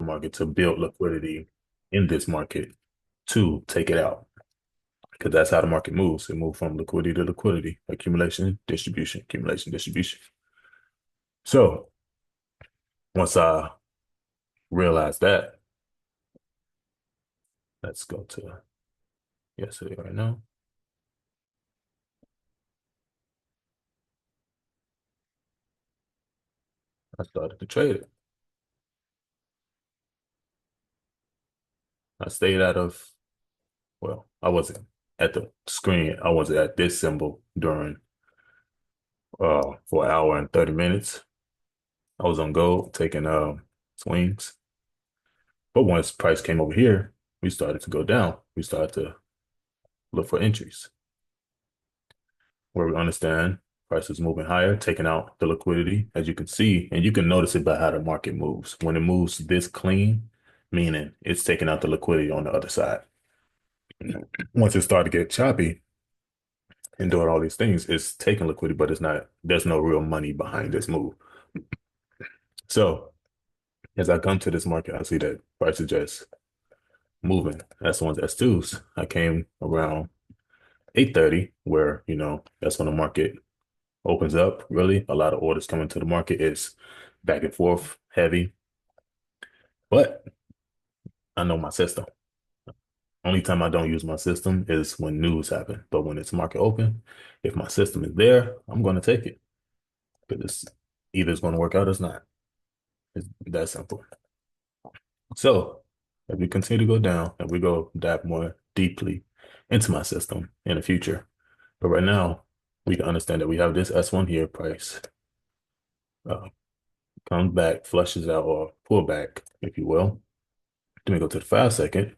market to build liquidity in this market to take it out. Because that's how the market moves. It moves from liquidity to liquidity, accumulation, distribution, accumulation, distribution. So once I realized that, let's go to yesterday right now. I started to trade it. I stayed out of, well, I wasn't at the screen. I wasn't at this symbol during for an hour and 30 minutes. I was on gold taking swings. But once price came over here, we started to go down. We started to look for entries where we understand price is moving higher, taking out the liquidity, as you can see, and you can notice it by how the market moves. When it moves this clean, meaning it's taking out the liquidity on the other side. Once it started to get choppy and doing all these things, it's taking liquidity, but it's not, there's no real money behind this move. So as I come to this market, I see that price is just moving. S1s, S2s. I came around 8:30, where, that's when the market opens up. Really, a lot of orders coming to the market. Is back and forth heavy, but I know my system. Only time I don't use my system is when news happen. But when it's market open, if my system is there, I'm going to take it because it's either it's going to work out or it's not. It's that simple. So if we continue to go down and we go dive more deeply into my system in the future, but right now we can understand that we have this S1 here price uh, comes back, flushes out or pull back, if you will. Then we go to the 5 second.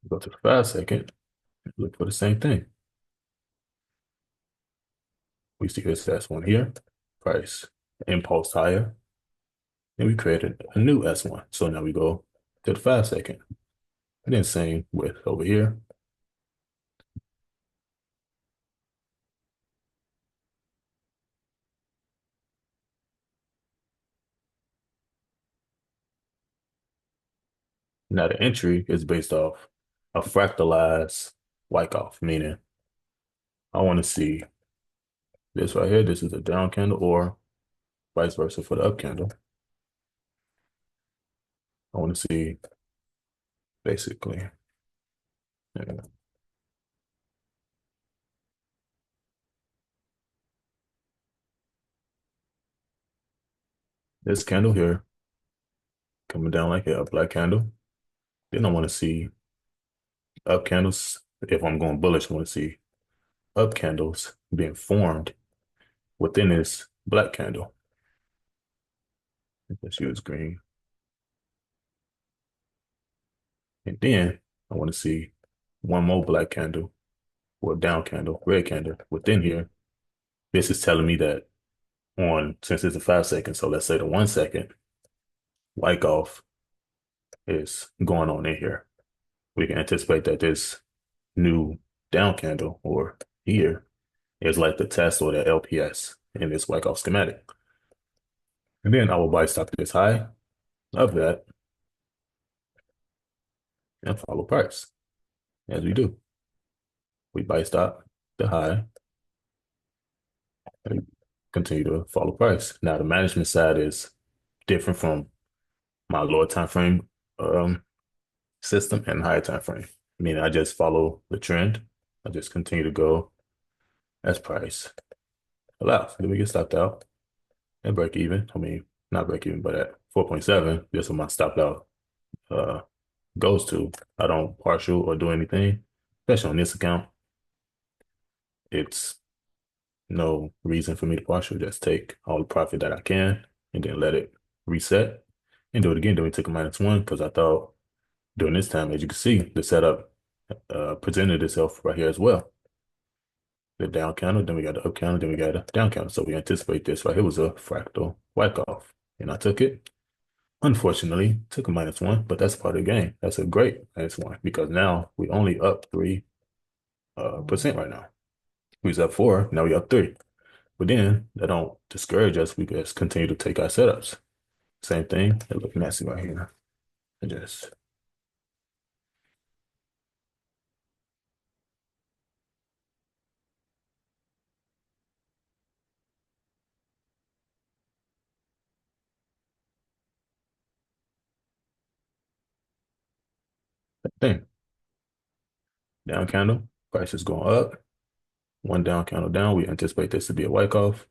Go to the 5 second, look for the same thing. We see this S1 here, price impulse higher. And we created a new S1. So now we go to the 5 second. And then same with over here. Now the entry is based off a fractalized Wyckoff, meaning I want to see this right here. This is a down candle or vice versa for the up candle. I want to see basically this candle here coming down like a black candle. Then I want to see up candles. If I'm going bullish, I want to see up candles being formed within this black candle. Let's use green. And then I want to see one more black candle or down candle, red candle within here. This is telling me that since it's a 5 second, so let's say the 1 second, Wyckoff is going on in here. We can anticipate that this new down candle or here is like the test or the LPS in this Wyckoff schematic. And then I will buy stop this high of that and follow price as we do. We buy stop the high and continue to follow price. Now the management side is different from my lower time frame system and higher time frame. Meaning I just follow the trend. I just continue to go as price allows. Then we get stopped out and break even. I mean, not break even, but at 4.7, this is my stopped out uh, goes to. I don't partial or do anything, especially on this account. It's no reason for me to partial. Just take all the profit that I can and then let it reset and do it again. Then we took a -1 because I thought during this time, as you can see, the setup presented itself right here as well. The down counter, then we got the up counter, then we got a down counter. So we anticipate this right here was a fractal Wyckoff. And I took it Unfortunately, took a -1, but that's part of the game. That's a great -1 because now we only up 3% right now. We was up 4, now we up 3. But then that don't discourage us. We just continue to take our setups. Same thing. It look messy right here. I just thing. Down candle, price is going up. One down candle down. We anticipate this to be a wipe off.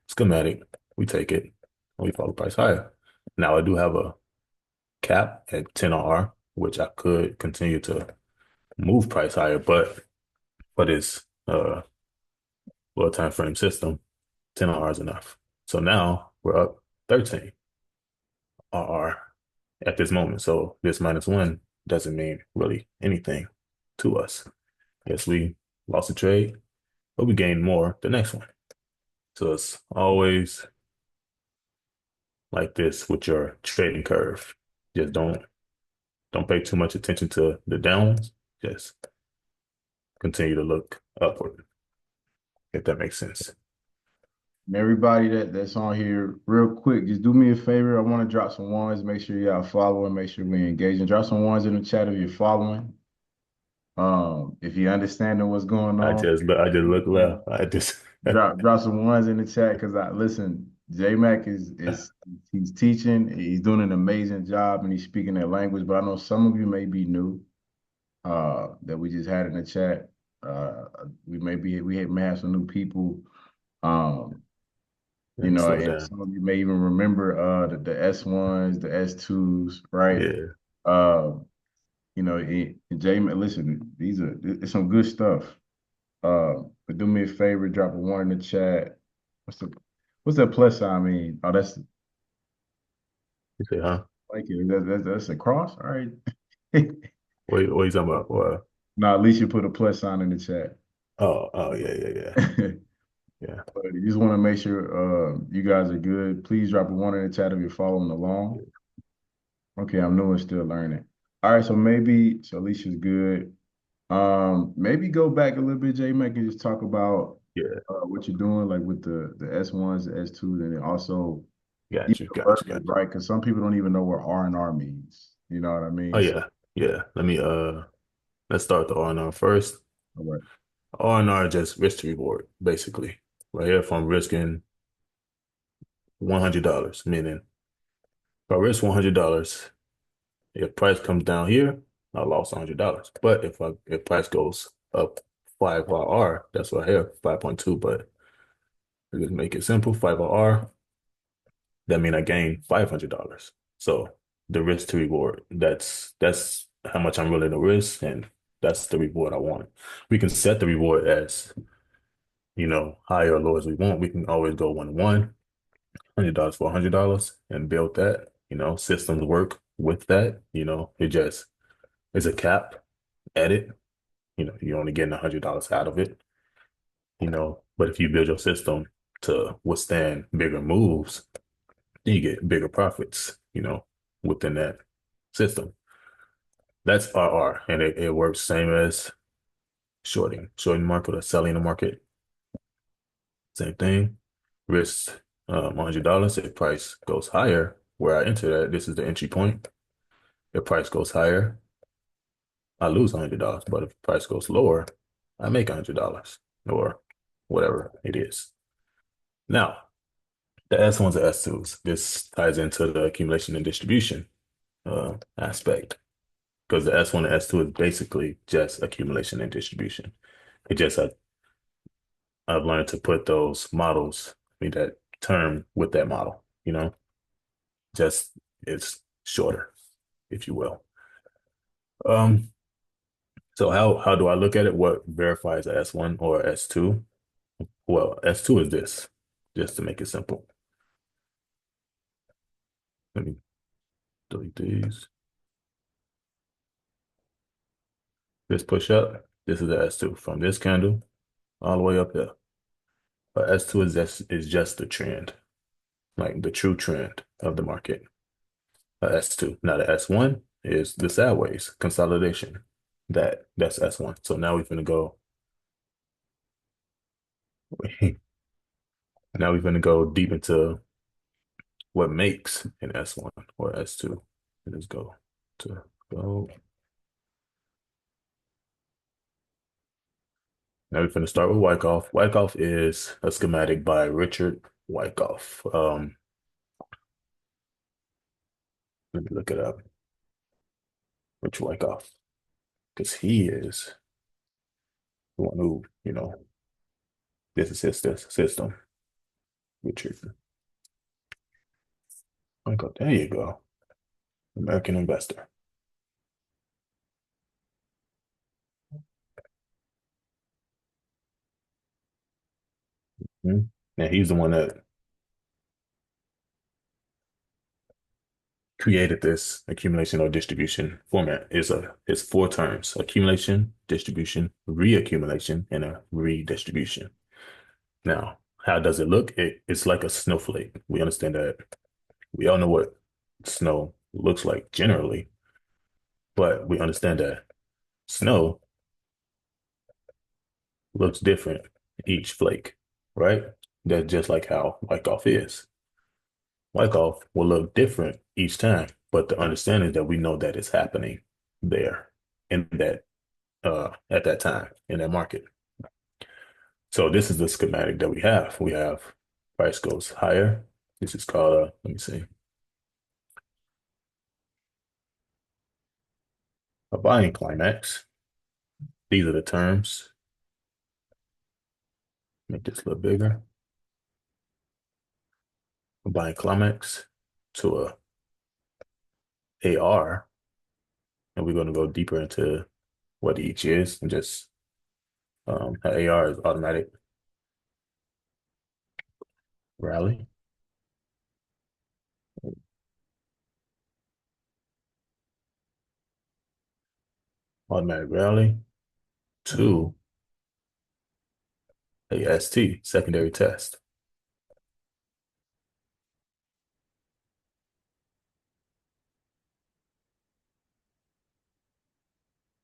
Schematic. We take it. And we follow price higher. Now I do have a cap at 10 R, which I could continue to move price higher, but for this low time frame system, 10 R is enough. So now we're up 13 RR at this moment. So this -1 doesn't mean really anything to us. Yes, we lost a trade, but we gained more the next one. So it's always like this with your trading curve. Just don't pay too much attention to the downs. Just continue to look upward, if that makes sense. And everybody that's on here, real quick, just do me a favor. I want to drop some ones. Make sure y'all following. Make sure we engaging. Drop some ones in the chat if you're following. If you're understanding what's going on. I just look left. I just Drop some ones in the chat because I listen. JMAC is he's teaching. He's doing an amazing job and he's speaking that language. But I know some of you may be new. That we just had in the chat. We may have some new people. Um, let me slow and down. some of you may even remember the S1s, the S2s, right? Yeah, Uh, JMAC, listen, it's some good stuff. But do me a favor, drop a one in the chat. What's the what's that plus sign mean? Oh, that's you say, huh? like it. That's a cross. All right. What are you talking about? Well, No, at least you put a plus sign in the chat. oh, yeah, yeah, yeah, But yeah, you just want to make sure you guys are good. Please drop a one in the chat if you're following along. yeah, Okay, I'm new and still learning. All right, so Alicia's good. Maybe go back a little bit, J Mac, and just talk about yeah. what you're doing, like with the S1s, the S2s, and then also Got even you, the got you, got verbiage, you. right? Because some people don't even know what R&R means. You know what I Oh mean? So, yeah, yeah. Let's start the R&R first. all right. R&R just risk to reward, basically. Right here, if I'm risking $100, meaning if I risk $100, if price comes down here, I lost $100. But if price goes up 5 RR, that's what I have, 5.2. But to just make it simple, 5 RR, that means I gained $500. So the risk to reward, that's how much I'm willing to risk, and that's the reward I want. We can set the reward as, high or low as we want. We can always go 1-1, $100 for $100 and build that. Systems work with that. It's a cap at it. You're only getting $100 out of it. But if you build your system to withstand bigger moves, then you get bigger profits, within that system. That's RR, and it works same as shorting the market or selling the market. Same thing. Risk $100. If price goes higher, where I enter that, this is the entry point. If price goes higher, I lose $100. But if price goes lower, I make $100 or whatever it is. Now, the S1s and S2s. This ties into the accumulation and distribution aspect because the S1 and S2 is basically just accumulation and distribution. It just I've learned to put those models, I mean that term with that model, just it's shorter, if you will. Um, so how do I look at it? What verifies a S1 or S2? Well, S2 is this, just to make it simple. Let me delete these. This push up, this is the S2 from this candle all the way up there. But S2 is just the trend, like the true trend of the market. S2. Now the S1 is the sideways consolidation. That's S1. So now we're going to go, now we're going to go deep into what makes an S1 or S2. Let's go to go. Now we're going to start with Wyckoff. Wyckoff is a schematic by Richard Wyckoff. Let me look it up. Rich Wyckoff, because he is the one who, this is his system. Richard Wyckoff. There you go. American investor. Mhm. And he's the one that created this accumulation or distribution format. It's four terms: accumulation, distribution, reaccumulation, and a redistribution. Now, how does it look? It's like a snowflake. We understand that. We all know what snow looks like generally, but we understand that snow looks different each flake, right? That's just like how Wyckoff is. Wyckoff will look different each time, but the understanding is that we know that it's happening there in that at that time in that market. So this is the schematic that we have. We have price goes higher. This is called let me see, a buying climax. These are the terms. Make this a little bigger. A buying climax to a AR, and we're going to go deeper into what each is and just AR is automatic rally, automatic rally to AST, secondary test,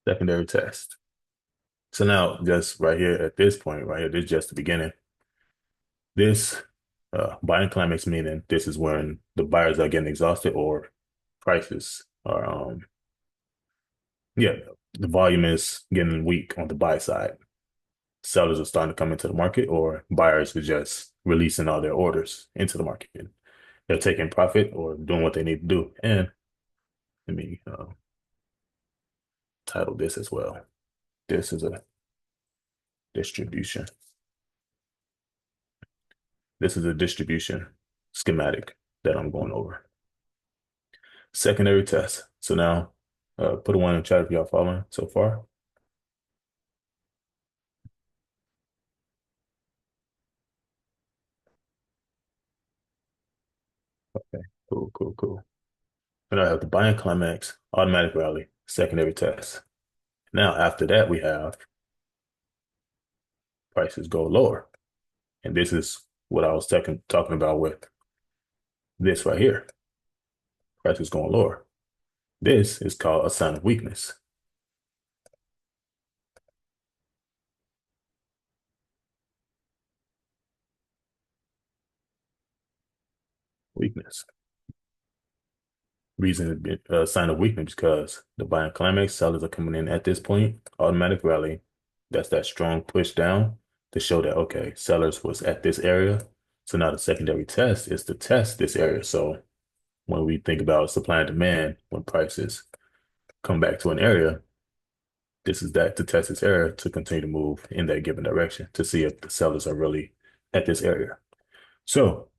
secondary test. So now just right here at this point, right here, this is just the beginning. This buying climax meaning this is when the buyers are getting exhausted or prices are yeah, the volume is getting weak on the buy side. Sellers are starting to come into the market or buyers are just releasing all their orders into the market. They're taking profit or doing what they need to do. And let me title this as well. This is a distribution. This is a distribution schematic that I'm going over. Secondary test. So now put a one in the chat if y'all following so far. Okay, cool, cool, cool. And I have the buying climax, automatic rally, secondary test. Now after that, we have prices go lower. And this is what I was talking about with this right here. Prices going lower. This is called a sign of weakness. Weakness. Reason a sign of weakness because the buying climax sellers are coming in at this point, automatic rally. That's that strong push down to show that okay, sellers was at this area. So now the secondary test is to test this area. So when we think about supply and demand, when prices come back to an area, this is that to test this area to continue to move in that given direction to see if the sellers are really at this area. So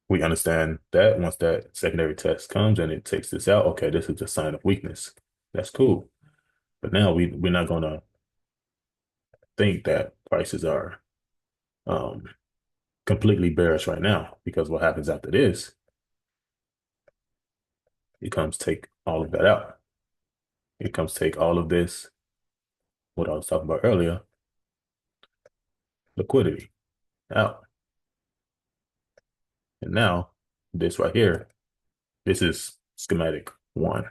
we understand that once that secondary test comes and it takes this out, okay, this is a sign of weakness. That's cool. But now we're not gonna think that prices are um, completely bearish right now because what happens after this, it comes take all of that out. It comes take all of this, what I was talking about earlier, liquidity out. And now this right here, this is schematic one.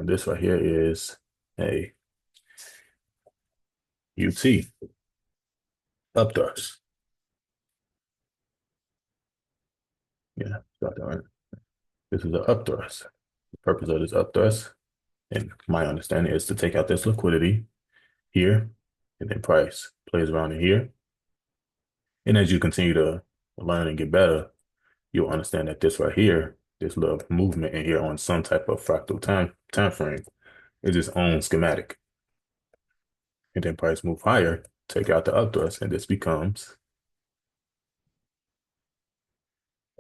This right here is a UT upthrust. Yeah, got that right. This is an upthrust. The purpose of this upthrust, in my understanding, is to take out this liquidity here, and then price plays around in here. And as you continue to learn and get better, you'll understand that this right here, this little movement in here on some type of fractal time frame is its own schematic. And then price move higher, take out the upthrust, and this becomes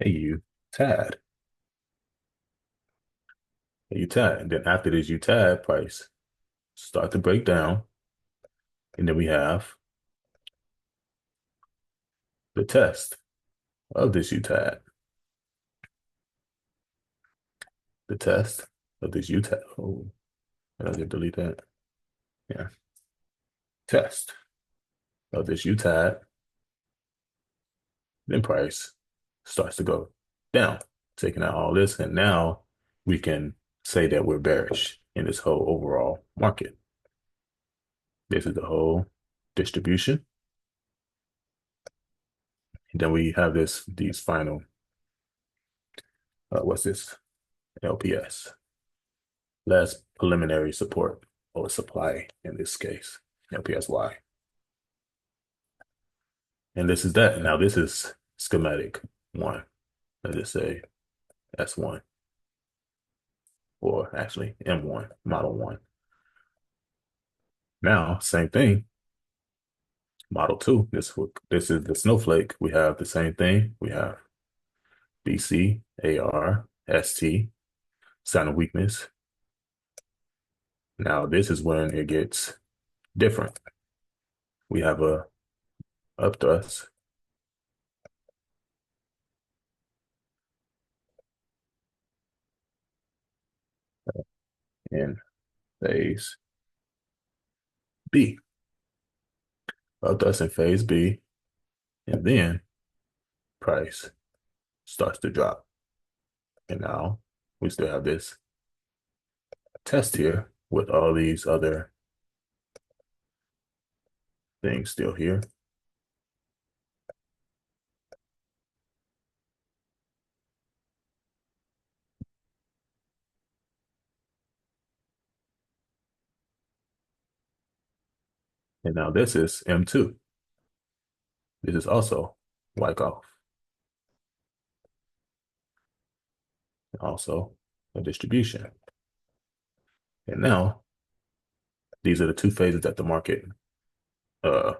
a U-TAD. A U-TAD. And then after this U-TAD, price start to break down. And then we have the test of this U-TAD. The test of this U-TAD. Oh, did I just delete that? Yeah. Test of this U-TAD. Then price starts to go down, taking out all this. And now we can say that we're bearish in this whole overall market. This is the whole distribution. And then we have these final, what's this? LPS, last preliminary support or supply in this case, LPSY. And this is that. Now this is schematic one. Let's just say S1, or actually M1, model one. Now, same thing, model two. This is the snowflake. We have the same thing. We have BC, AR, ST, sign of weakness. Now this is when it gets different. We have a upthrust in phase B. Upthrust in phase B, and then price starts to drop. And now we still have this test here with all these other things still here. And now this is M2. This is also Wyckoff. Also a distribution. And now these are the two phases that the market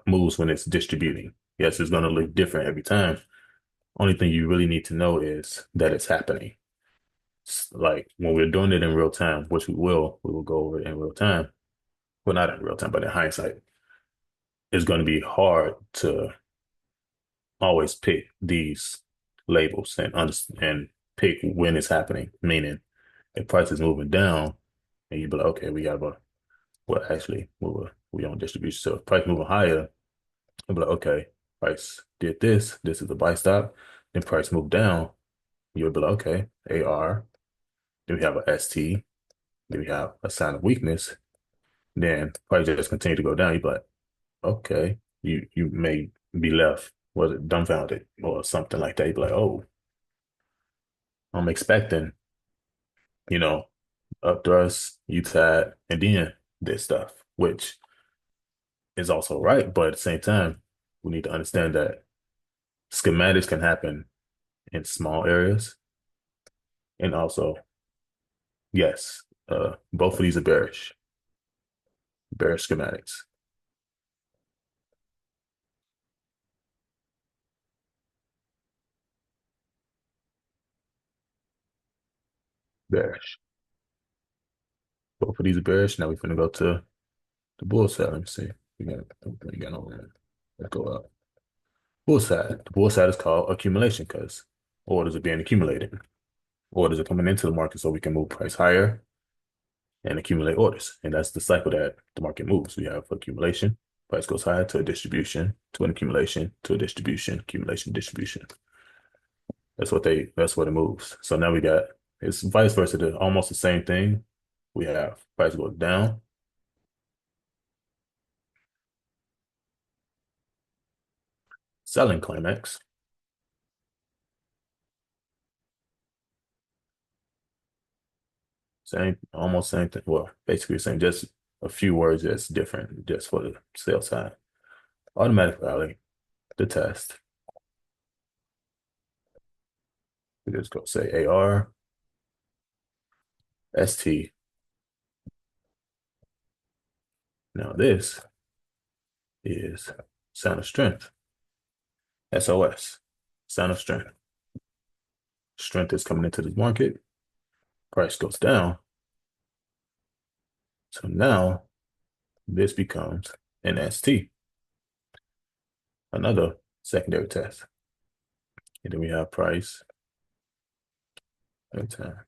moves when it's distributing. Yes, it's going to look different every time. Only thing you really need to know is that it's happening. Like when we're doing it in real time, which we will go over it in real time. Well, not in real time, but in hindsight, it's going to be hard to always pick these labels and pick when it's happening. Meaning, if price is moving down, and you be like, okay, we have a well, actually, we on distribution. So if price moving higher, you'll be like, okay, price did this. This is the buy stop. Then price moved down. You'll be like, okay, AR. Then we have a ST. Then we have a sign of weakness. Then price just continue to go down. You'll be like, okay, you may be left, was it dumbfounded or something like that. You'd be like, oh, I'm expecting, you know, upthrust, UTAD, and then this stuff, which is also right. But at the same time, we need to understand that schematics can happen in small areas. And also, yes, both of these are bearish schematics, bearish. Both of these are bearish. Now we're going to go to the bull side. Let me see. We got over there. Let's go up. Bull side. The bull side is called accumulation because orders are being accumulated. Orders are coming into the market so we can move price higher and accumulate orders. And that's the cycle that the market moves. We have accumulation, price goes higher to a distribution, to an accumulation, to a distribution, accumulation, distribution. That's what it moves. So now we got it's vice versa, almost the same thing. We have price goes down, selling climax, same almost same thing. Well, basically the same, just a few words that's different just for the sell side. Automatic rally, the test. We just go say AR, ST. Now this is sound of strength, SOS, sound of strength. Strength is coming into the market, price goes down. So now this becomes an ST, another secondary test. And then we have price and time.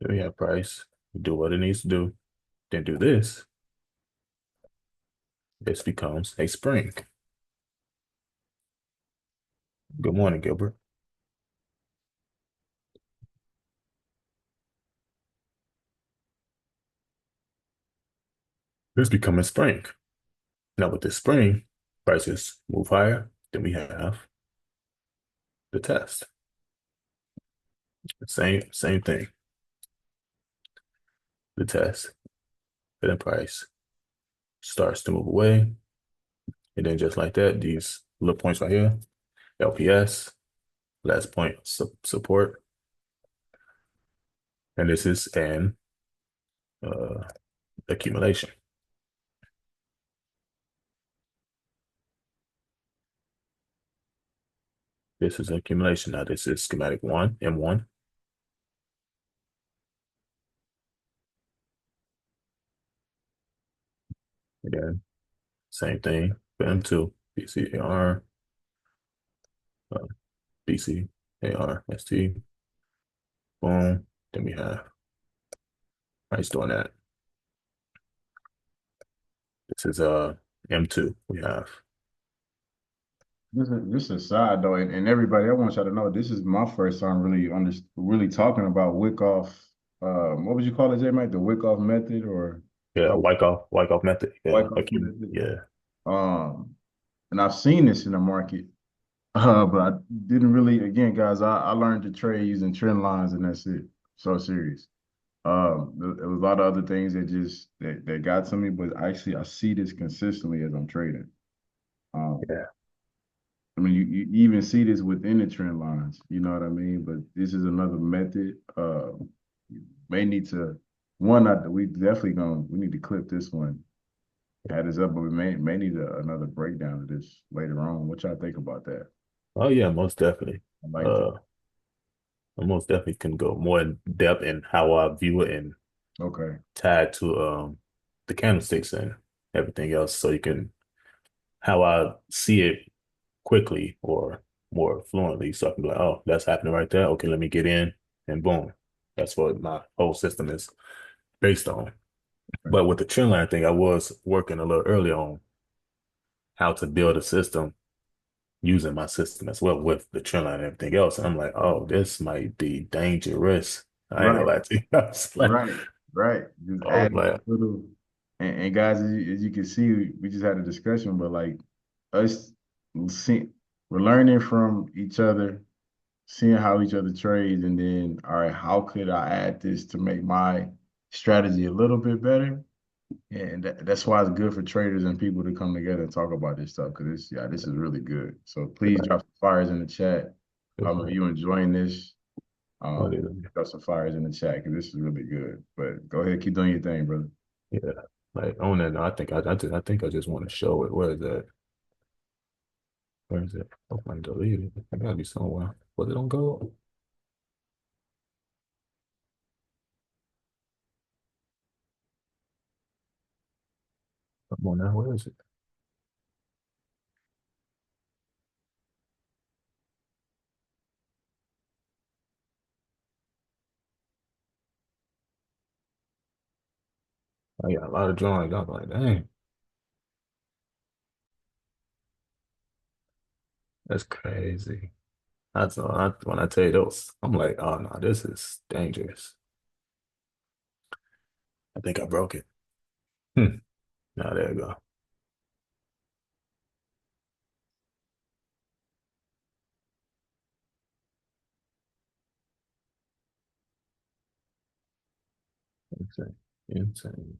Then we have price, do what it needs to do, then do this. This becomes a spring. Good morning, Gilbert. This becomes a spring. Now with this spring, prices move higher. Then we have the test. Same thing. The test. And then price starts to move away. And then just like that, these little points right here, LPS, last point support. And this is an uh, accumulation. This is accumulation. Now this is schematic one, M1. Again, same thing for M2, BCAR, uh, BCAR, ST, boom. Then we have price doing that. This is M2. We have This is a side though, and everybody, I want y'all to know this is my first time really talking about Wyckoff. What would you call it, JMAC? The Wyckoff method or yeah, how Wyckoff method. Yeah, Wyckoff method? yeah, Um, and I've seen this in the market, but I didn't really. Again, guys, I learned to trade using trend lines, and that's it. So serious. There was a lot of other things that got to me, but actually, I see this consistently as I'm trading. Um, yeah. I mean, you even see this within the trend lines, you know what I mean? But this is another method. You may need to one, not we definitely gonna we need to clip this one, add this up, but we may need another breakdown of this later on. What y'all think about that? Oh yeah, most definitely. I like that. Uh, I most definitely can go more in depth in how I view it and Okay. tied to the candlesticks and everything else, so you can how I see it quickly or more fluently, so I can be like, oh, that's happening right there. Okay, let me get in, and boom, that's what my whole system is based on. But with the trend line thing, I was working a little early on how to build a system using my system as well with the trend line and everything else. And I'm like, oh, this might be dangerous. I ain't gonna Right. lie to you. I was like, Right. Right. Just I was adding like, little and guys, as you can see, we just had a discussion, but like us see, we're learning from each other, seeing how each other trades, and then, all right, how could I add this to make my strategy a little bit better? And that's why it's good for traders and people to come together and talk about this stuff because this is really good. So please drop some fires in the chat. If you enjoying this, drop some fires in the chat because this is really good. But go ahead, keep doing your thing, brother. yeah, like on that, I think I just want to show it. Where is that? Where is it? Oh, I deleted it. It gotta be somewhere. Was it on gold? Come on now, where is it? I got a lot of drawings. I was like, dang. That's crazy. When I tell you those, I'm like, oh no, this is dangerous. I think I broke it. Hmm. Now there you go. Insane. Insane.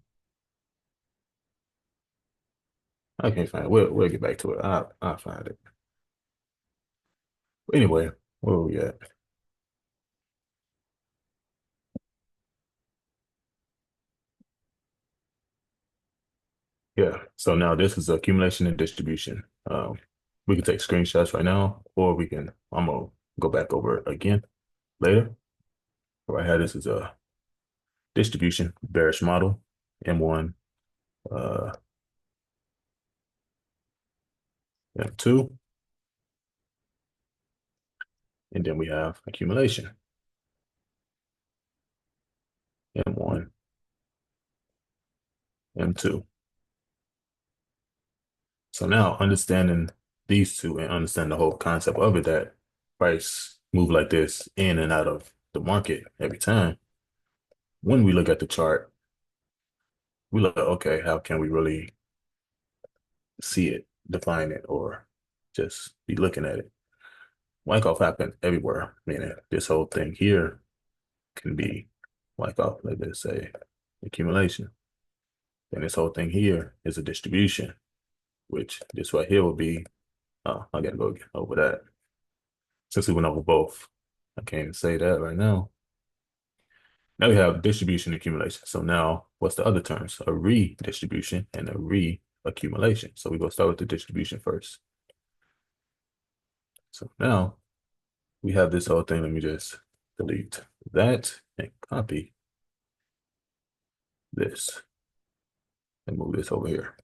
I can't find it. We'll get back to it. I'll find it. Anyway, where we at? Yeah. So now this is accumulation and distribution. We can take screenshots right now, or I'm gonna go back over it again later. Right here, this is a distribution bearish model, M1, uh, M2, and then we have accumulation, M1, M2. So now understanding these two and understand the whole concept of it, that price move like this in and out of the market every time. When we look at the chart, we look, okay, how can we really see it, define it, or just be looking at it? Wyckoff happens everywhere, meaning this whole thing here can be Wyckoff, let's say accumulation. Then this whole thing here is a distribution, which this right here will be, oh, I gotta go over that. Since we went over both, I can't even say that right now. Now we have distribution accumulation. So now what's the other terms? A redistribution and a reaccumulation. So we're gonna start with the distribution first. So now we have this whole thing. Let me just delete that and copy this and move this over here.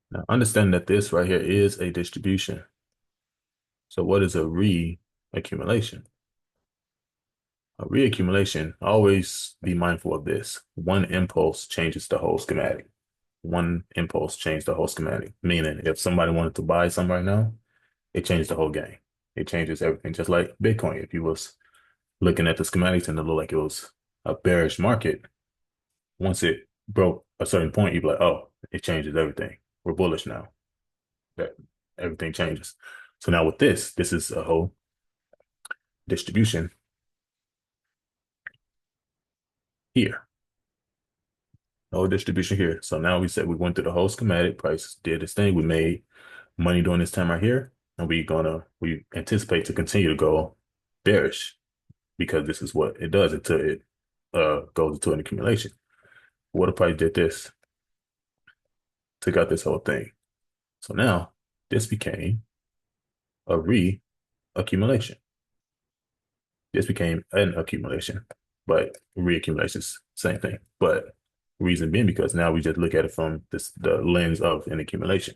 Now understand that this right here is a distribution. So what is a reaccumulation? A reaccumulation, always be mindful of this. One impulse changes the whole schematic. One impulse changed the whole schematic. Meaning if somebody wanted to buy some right now, it changes the whole game. It changes everything. Just like Bitcoin. If you was looking at the schematics and it looked like it was a bearish market, once it broke a certain point, you'd be like, oh, it changes everything. We're bullish now. That everything changes. So now with this is a whole distribution here. Whole distribution here. So now we said we went through the whole schematic, price did its thing. We made money during this time right here. And we anticipate to continue to go bearish because this is what it does until it goes into an accumulation. What if price did this? Took out this whole thing. So now this became a reaccumulation. This became an accumulation, but reaccumulation is same thing. But reason being because now we just look at it from the lens of an accumulation.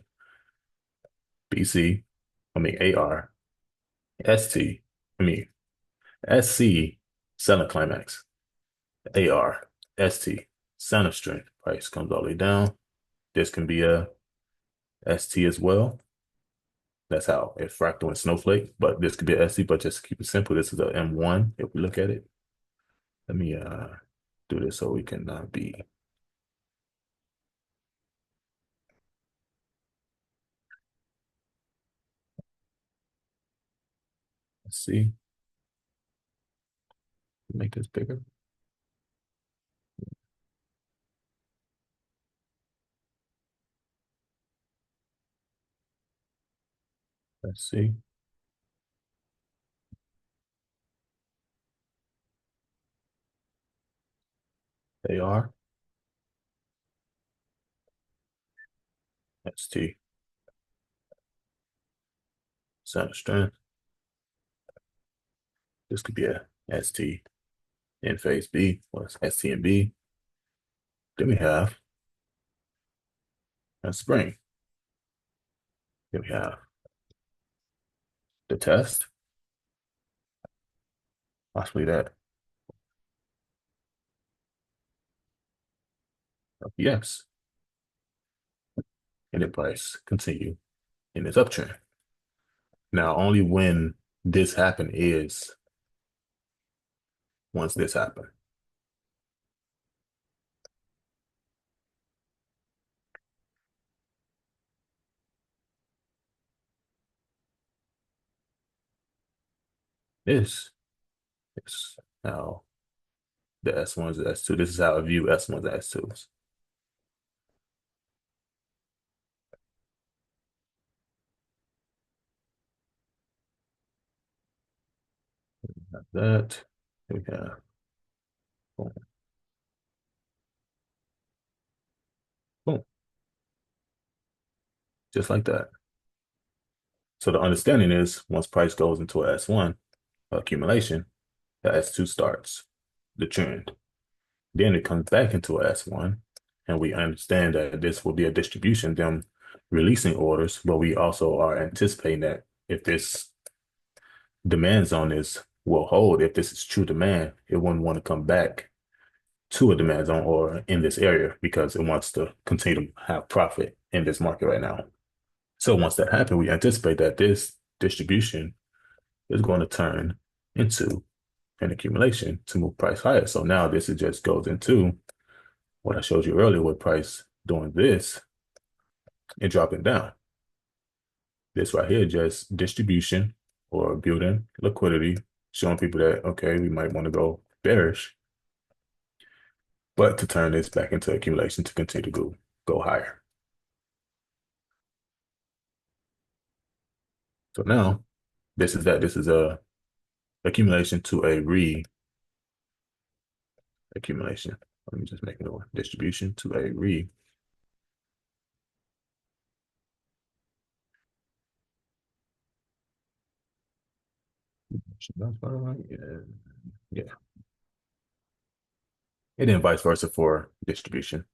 BC, I mean AR, ST, I mean SC, selling climax, AR, ST, center strength. Price comes all the way down. This can be a ST as well. That's how it fractal and snowflake, but this could be a ST, but just to keep it simple, this is a M1 if we look at it. Let me do this so we can be, let's see, make this bigger. Let's see, AR, ST, center strength. This could be a ST in phase B, or it's ST and B. Then we have a spring. Then we have the test, possibly that. Yes. and the price continue in its uptrend. Now, only when this happen is once this happen. This is how the S1s and S2. This is how I view S1s and S2s. Like that. We have boom, boom, just like that. So the understanding is once price goes into a S1 accumulation, the S2 starts the trend. Then it comes back into a S1, and we understand that this will be a distribution, them releasing orders, but we also are anticipating that if this demand zone is will hold, if this is true demand, it wouldn't want to come back to a demand zone or in this area because it wants to continue to have profit in this market right now. So once that happens, we anticipate that this distribution is going to turn into an accumulation to move price higher. So now this is just goes into what I showed you earlier with price doing this and dropping down. This right here, just distribution or building liquidity, showing people that, okay, we might want to go bearish, but to turn this back into accumulation to continue to go higher. So now this is that. This is a accumulation to a re-accumulation. Let me just make it a distribution to a re. Yeah. Yeah. And then vice versa for distribution.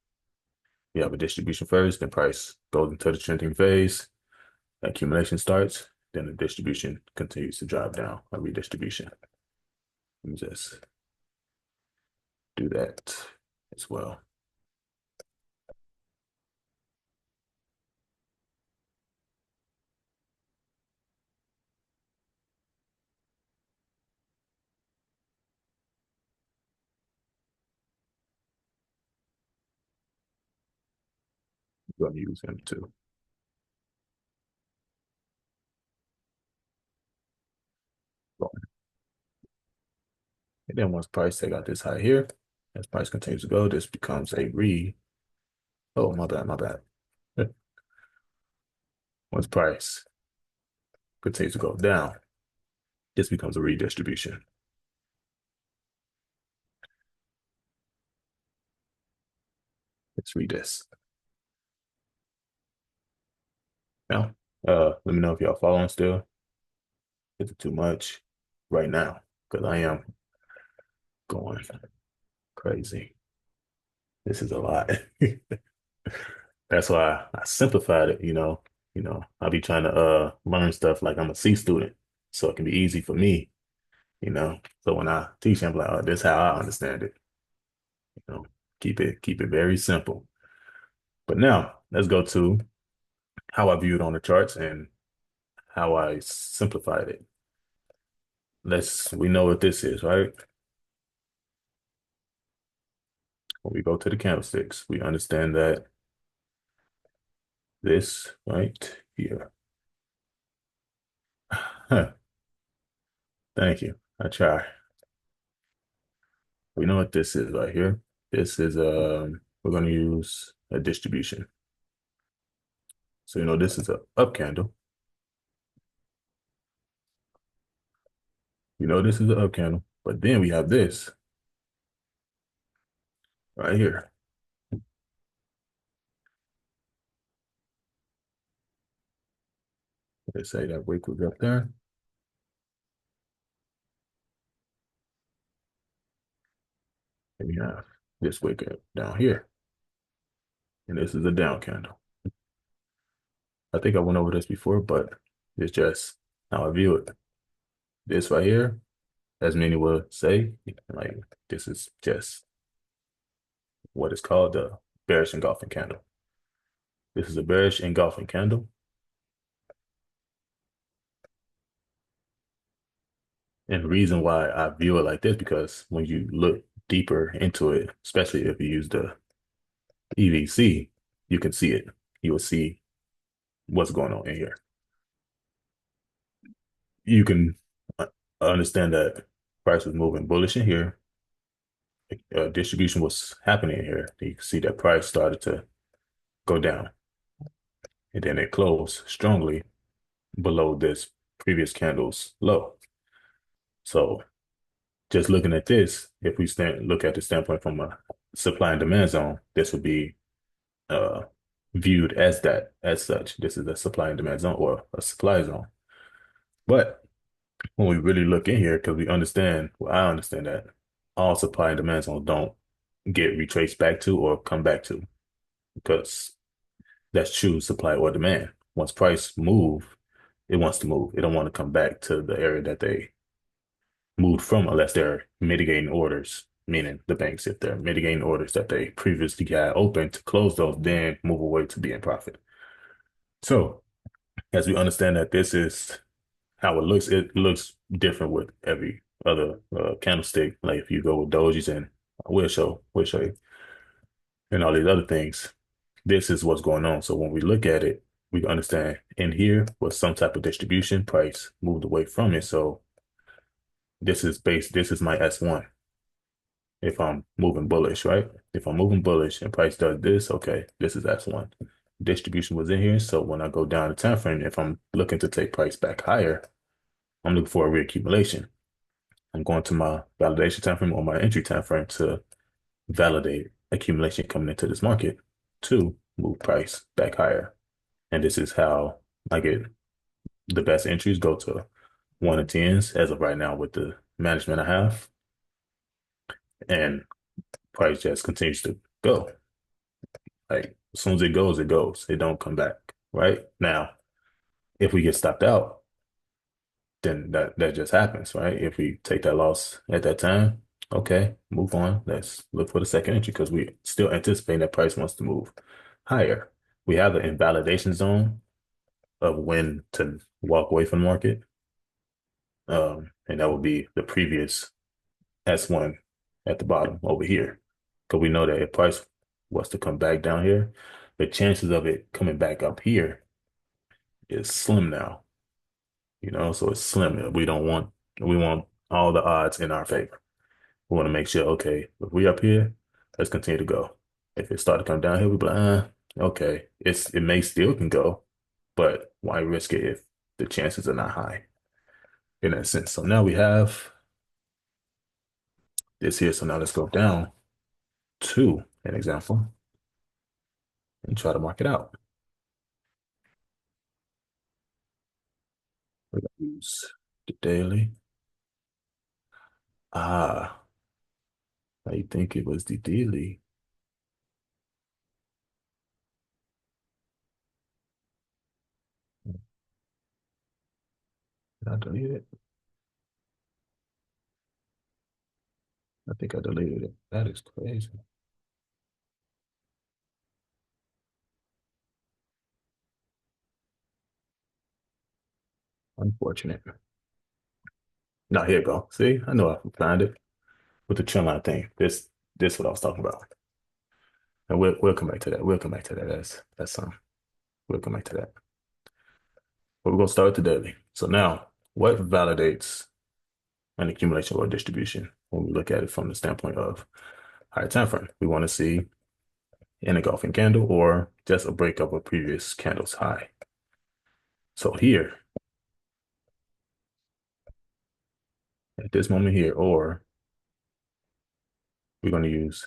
You have a distribution first, then price goes into the trending phase, accumulation starts, then the distribution continues to drive down, a redistribution. Let me just do that as well. I'm going to use him too. And then once price take out this high here, as price continues to go, this becomes a re. Oh, my bad, my bad. Once price continues to go down, this becomes a redistribution. Let's read this. Now, let me know if y'all following still. Is it too much right now? Because I am going crazy. This is a lot. That's why I simplified it, you know. I'll be trying to learn stuff like I'm a C student, so it can be easy for me, you know. So when I teach, I'm like, oh, this is how I understand it. You know, keep it very simple. But now let's go to how I view it on the charts and how I simplified it. We know what this is, right? When we go to the candlesticks, we understand that this right here. Huh, thank you. I try. We know what this is right here. This is we're going to use a distribution. So this is a up candle. This is an up candle, but then we have this right here. Let's say that wick was up there. And we have this wick down here. And this is a down candle. I think I went over this before, but it's just how I view it. This right here, as many would say, like this is just what is called the bearish engulfing candle. This is a bearish engulfing candle. And the reason why I view it like this, because when you look deeper into it, especially if you use the EVC, you can see it. You will see what's going on in here. You can understand that price was moving bullish in here. Distribution was happening in here. You can see that price started to go down, and then it closed strongly below this previous candle's low. So just looking at this, if we look at the standpoint from a supply and demand zone, this would be uh, viewed as that, as such. This is a supply and demand zone or a supply zone. But when we really look in here, because we understand, well, I understand that all supply and demand zones don't get retraced back to or come back to, because that's true supply or demand. Once price move, it wants to move. It don't want to come back to the area that they moved from unless they're mitigating orders, meaning the banks, if they're mitigating orders that they previously had open to close those, then move away to be in profit. So as we understand that this is how it looks different with every other candlestick. Like if you go with dojis and we'll show you, and all these other things, this is what's going on. So when we look at it, we understand in here was some type of distribution price moved away from it. So this is my S1 if I'm moving bullish, right? If I'm moving bullish and price does this, okay, this is S1. Distribution was in here. So when I go down the time frame, if I'm looking to take price back higher, I'm looking for a reaccumulation. I'm going to my validation time frame or my entry time frame to validate accumulation coming into this market to move price back higher. And this is how I get the best entries go to 1 and 10s as of right now with the management I have. And price just continues to go. Like as soon as it goes, it goes. It don't come back. Right? Now, if we get stopped out, then that just happens, right? If we take that loss at that time, okay, move on. Let's look for the second entry because we still anticipate that price wants to move higher. We have an invalidation zone of when to walk away from the market. And that would be the previous S1 at the bottom over here. Because we know that if price was to come back down here, the chances of it coming back up here is slim now. So it's slim. We want all the odds in our favor. We want to make sure, okay, if we up here, let's continue to go. If it start to come down here, we be like, okay, it may still can go, but why risk it if the chances are not high in that sense? So now we have this here. So now let's go down to an example and try to mark it out. We're gonna use the daily. Ah, I think it was the daily. Did I delete it? I think I deleted it. That is crazy. Unfortunate. Now here you go. See, I know I can find it with the trend line thing. This what I was talking about. And we'll come back to that. We'll come back to that. That's some. We'll come back to that. But we're gonna start with the daily. So now, what validates an accumulation or distribution when we look at it from the standpoint of higher time frame? We want to see an engulfing candle or just a break of a previous candle's high. So here, at this moment here, or we're going to use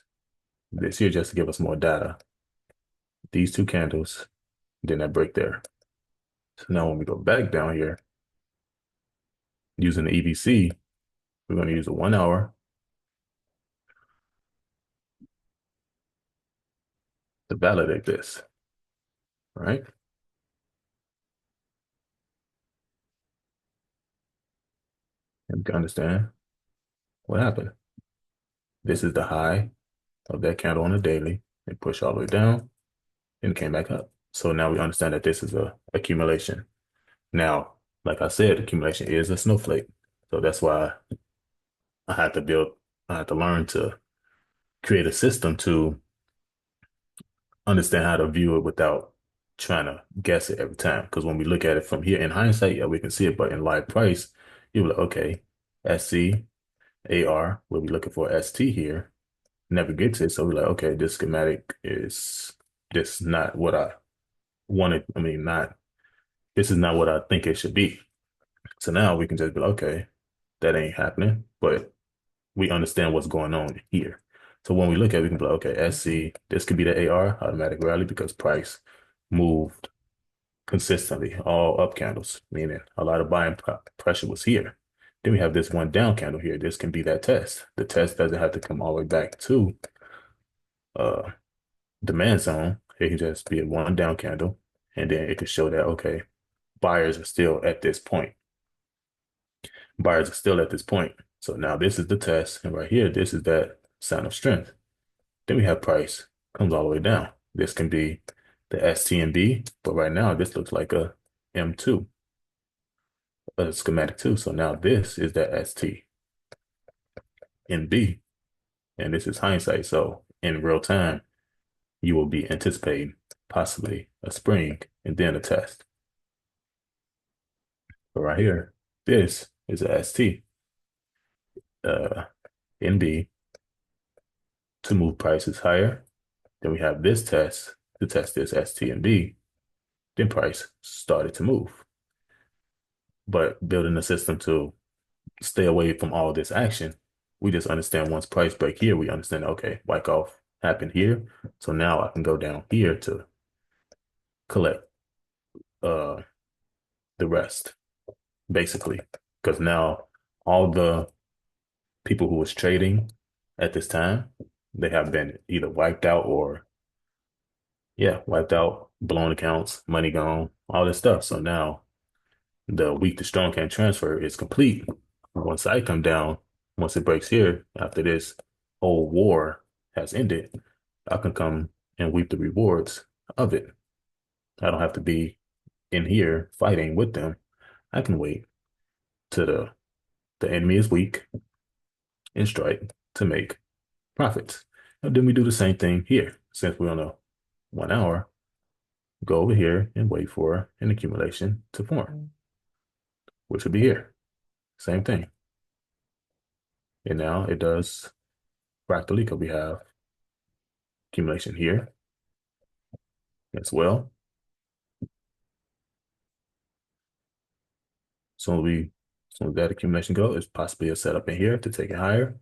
this here just to give us more data. These two candles, then that break there. So now when we go back down here, using the EVC, we're going to use a 1 hour to validate this, right? And we can understand what happened. This is the high of that candle on the daily. It pushed all the way down and it came back up. So now we understand that this is a accumulation. Now, like I said, accumulation is a snowflake. So that's why I had to build, I had to learn to create a system to understand how to view it without trying to guess it every time. Because when we look at it from here in hindsight, yeah, we can see it, but in live price, you're like, okay, SC, AR, we'll be looking for ST here, never gets it. So we're like, okay, this schematic is just not what I wanted. I mean, not, this is not what I think it should be. So now we can just be like, okay, that ain't happening, but we understand what's going on here. So when we look at it, we can be like, okay, SC, this could be the AR, automatic rally, because price moved consistently, all up candles, meaning a lot of buying pressure was here. Then we have this one down candle here. This can be that test. The test doesn't have to come all the way back to uh demand zone. It can just be a one down candle, and then it could show that, okay, buyers are still at this point. Buyers are still at this point. So now this is the test, and right here, this is that sign of strength. Then we have price comes all the way down. This can be the STNB, but right now this looks like a M2, a schematic too. So now this is the STNB, and this is hindsight. So in real time, you will be anticipating possibly a spring and then a test. But right here, this is a ST, NB to move prices higher. Then we have this test to test this STNB. Then price started to move. But building a system to stay away from all this action, we just understand once price break here, we understand, okay, Wyckoff happened here. So now I can go down here to collect uh the rest, basically. Because now all the people who was trading at this time, they have been either wiped out or yeah, wiped out, blown accounts, money gone, all this stuff. So now the weak to strong can transfer is complete. Once I come down, once it breaks here, after this whole war has ended, I can come and reap the rewards of it. I don't have to be in here fighting with them. I can wait till the enemy is weak and strike to make profits. And then we do the same thing here. Since we're on a 1 hour, go over here and wait for an accumulation to form, which would be here. Same thing. And now it does fractally because we have accumulation here as well. So that accumulation go is possibly a setup in here to take it higher.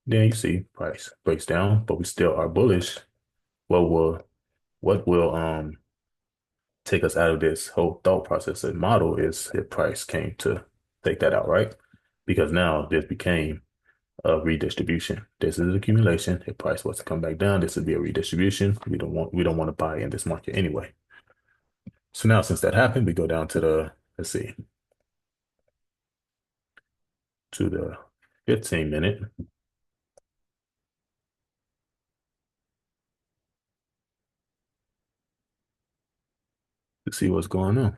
Then you see price breaks down, but we still are bullish. What will what will take us out of this whole thought process and model is if price came to take that out, right? Because now this became a redistribution. This is accumulation. If price was to come back down, this would be a redistribution. We don't want to buy in this market anyway. So now since that happened, we go down to the, let's see, to the 15 minute to see what's going on.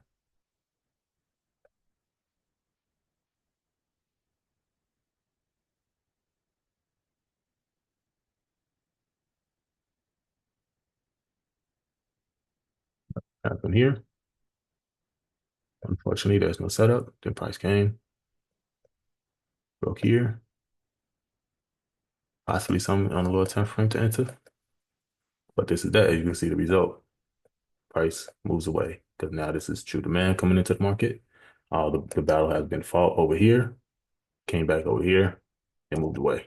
Happen here. Unfortunately, there's no setup. Then price came, broke here. Possibly some on a lower time frame to enter. But this is that. As you can see the result. Price moves away because now this is true demand coming into the market. All the battle has been fought over here, came back over here, and moved away.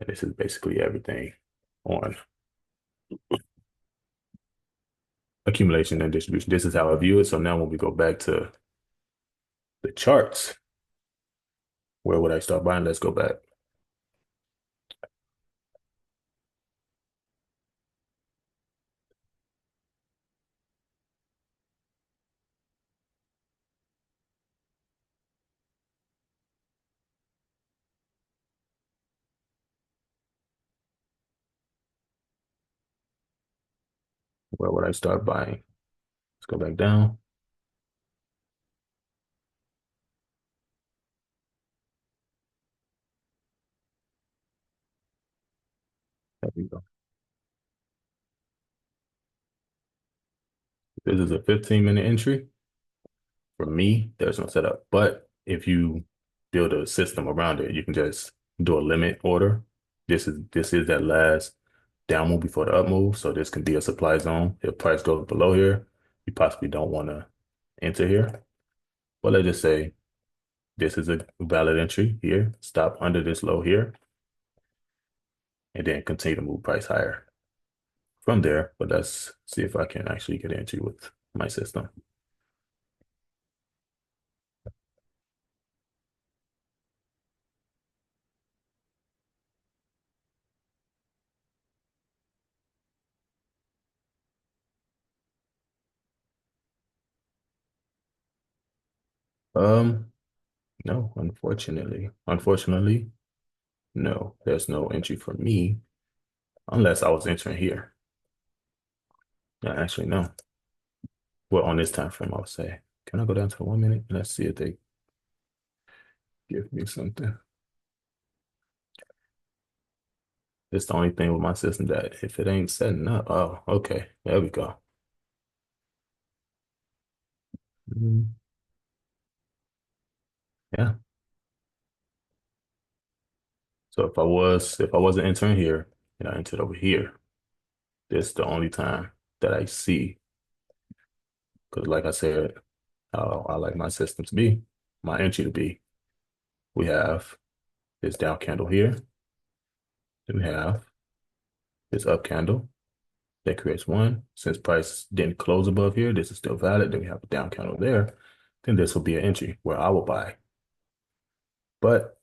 And this is basically everything on accumulation and distribution. This is how I view it. So now when we go back to the charts, where would I start buying? Let's go back. Where would I start buying? Let's go back down. There we go. This is a 15-minute entry. For me, there's no setup. But if you build a system around it, you can just do a limit order. This is that last down move before the up move. So this can be a supply zone. If price goes below here, you possibly don't want to enter here. But let's just say this is a valid entry here. Stop under this low here, and then continue to move price higher from there. But let's see if I can actually get entry with my system. Um, no, unfortunately, no, there's no entry for me unless I was entering here. Yeah, actually, no. Well, on this time frame, I would say, can I go down to 1 minute? Let's see if they give me something. It's the only thing with my system that if it ain't setting up, oh, okay, there we go. Mm, yeah. So if I wasn't entering here and I entered over here, this is the only time that I see. Because like I said, I like my system to be, my entry to be. We have this down candle here. Then we have this up candle that creates one. Since price didn't close above here, this is still valid. Then we have a down candle there. Then this will be an entry where I will buy. But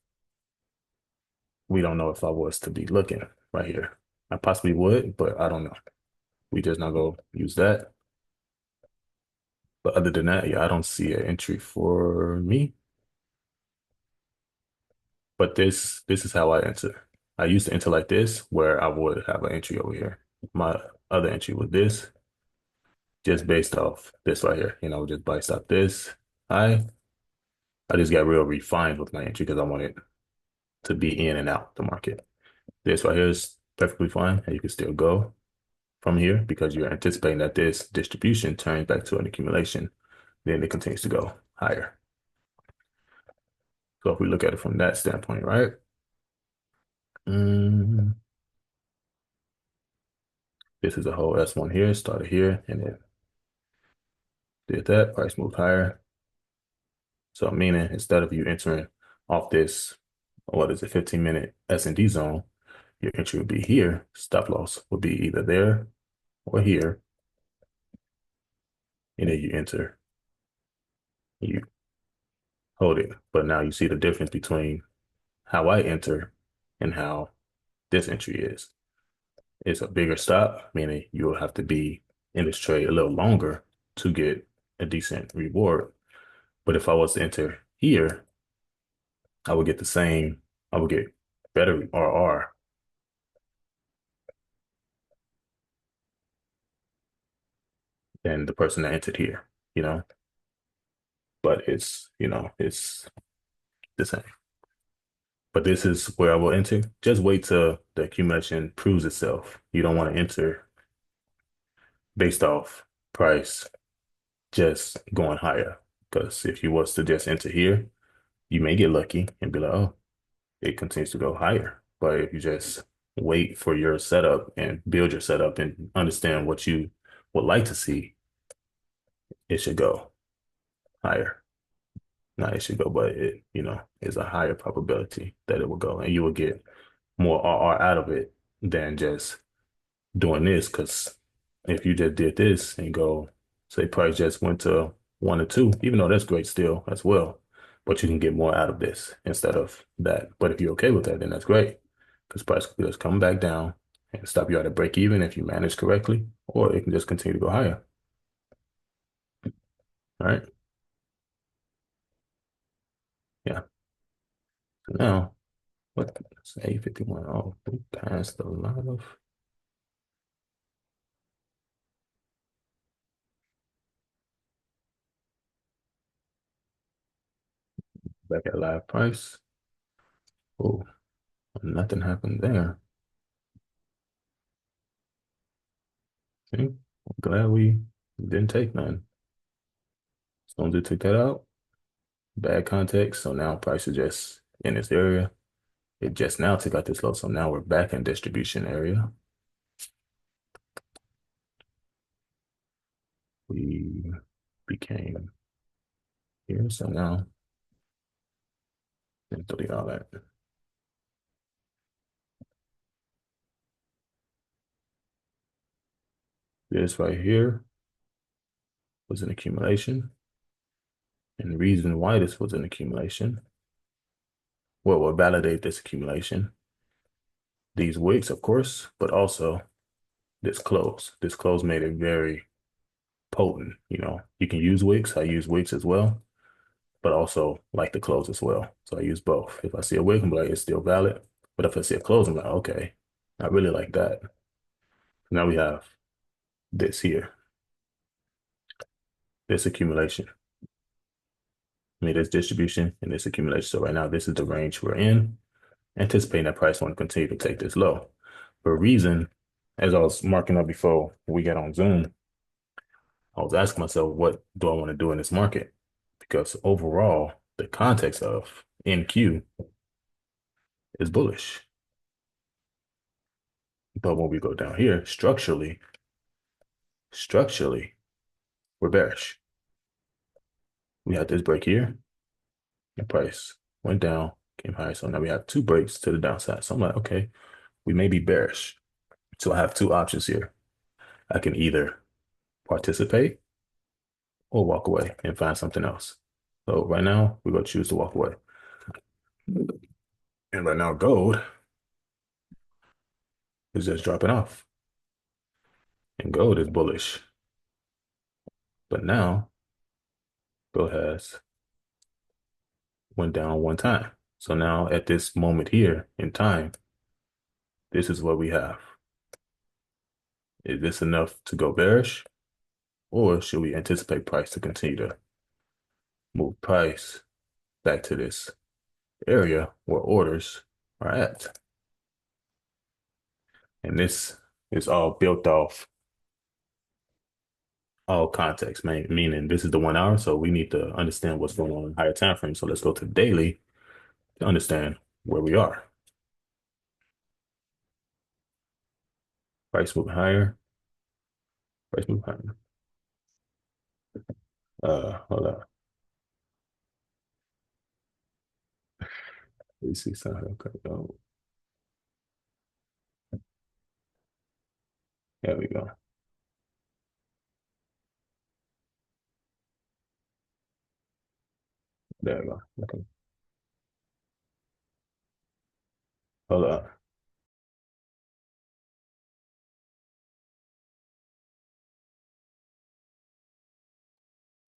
we don't know if I was to be looking right here. I possibly would, but I don't know. We just not gonna use that. But other than that, yeah, I don't see an entry for me. But this is how I enter. I used to enter like this, where I would have an entry over here. My other entry was this, just based off this right here. Just based off this. I I just got real refined with my entry because I wanted to be in and out the market. This right here is perfectly fine, and you can still go from here because you're anticipating that this distribution turns back to an accumulation, then it continues to go higher. So if we look at it from that standpoint, right? Mm, this is a whole S1 here, started here, and then did that, price moved higher. So meaning instead of you entering off this, what is it, 15-minute S&D zone, your entry would be here. Stop loss would be either there or here. And then you enter, you hold it. But now you see the difference between how I enter and how this entry is. It's a bigger stop, meaning you'll have to be in this trade a little longer to get a decent reward. But if I was to enter here, I would get the same, I would get better RR than the person that entered here, you know? But it's the same. But this is where I will enter. Just wait till the accumulation proves itself. You don't want to enter based off price just going higher. Because if you was to just enter here, you may get lucky and be like, oh, it continues to go higher. But if you just wait for your setup and build your setup and understand what you would like to see, it should go higher. Not it should go, but it is a higher probability that it will go and you will get more RR out of it than just doing this. Because if you just did this and go, say price just went to 1 or 2, even though that's great still as well, but you can get more out of this instead of that. But if you're okay with that, then that's great because price could just come back down and stop you at a break even if you manage correctly, or it can just continue to go higher. All right. Yeah. So now, what's 851? Oh, we passed a lot of back at live price. Oh, nothing happened there. See, I'm glad we didn't take none. As long as we took that out, bad context. So now price is just in this area. It just now took out this low. So now we're back in distribution area. We became here. So now let's delete all that. This right here was an accumulation. And the reason why this was an accumulation, what will validate this accumulation? These wicks, of course, but also this close. This close made it very potent. You know, you can use wicks. I use wicks as well, but also like the close as well. So I use both. If I see a wick, I'm like, it's still valid. But if I see a close, I'm like, okay, I really like that. Now we have this here, this accumulation. I mean, this distribution and this accumulation. So right now, this is the range we're in, anticipating that price want to continue to take this low. For a reason, as I was marking up before we got on Zoom, I was asking myself, what do I want to do in this market? Because overall, the context of NQ is bullish. But when we go down here, structurally, we're bearish. We had this break here, the price went down, came higher. So now we have two breaks to the downside. So I'm like, okay, we may be bearish. So I have two options here. I can either participate or walk away and find something else. So right now, we're going to choose to walk away. And right now, gold is just dropping off. And gold is bullish. But now, gold has went down one time. So now at this moment here in time, this is what we have. Is this enough to go bearish? Or should we anticipate price to continue to move price back to this area where orders are at? And this is all built off all context, meaning this is the 1 hour. So we need to understand what's going on in higher time frames. So let's go to the daily to understand where we are. Price moving higher, price moving higher. Hold on. Let's see something. Okay, oh, there we go. There we go. Okay. Hold on.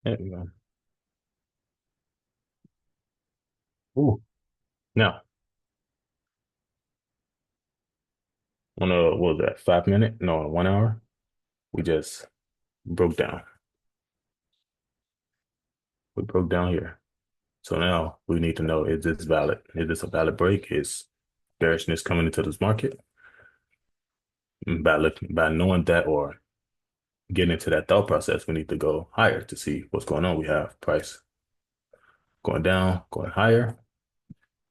There we go. Ooh. Now, on a, what was that, 5 minute? No, 1 hour, we just broke down. We broke down here. So now we need to know, is this valid? Is this a valid break? Is bearishness coming into this market? By knowing that or getting into that thought process, we need to go higher to see what's going on. We have price going down, going higher.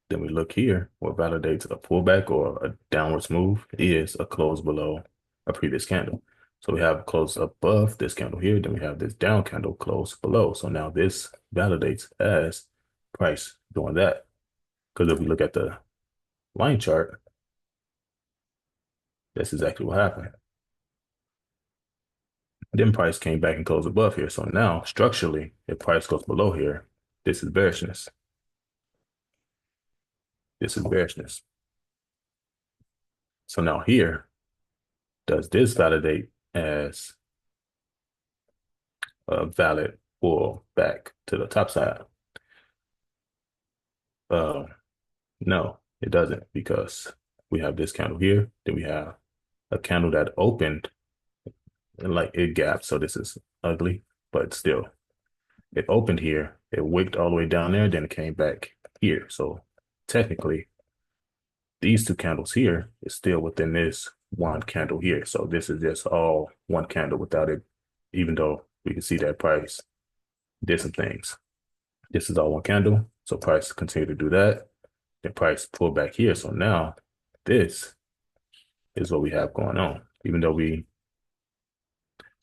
Then we look here, what validates a pullback or a downwards move is a close below a previous candle. So we have close above this candle here, then we have this down candle close below. So now this validates as price doing that. Because if we look at the line chart, that's exactly what happened. Then price came back and closed above here. So now structurally, if price goes below here, this is bearishness. This is bearishness. So now here, does this validate as a valid pull back to the top side? Uh, no, it doesn't because we have this candle here. Then we have a candle that opened and like it gapped. So this is ugly, but still, it opened here. It wicked all the way down there. Then it came back here. So technically, these two candles here is still within this one candle here. So this is just all one candle without it, even though we can see that price did some things. This is all one candle. So price continue to do that. Then price pull back here. So now this is what we have going on. Even though we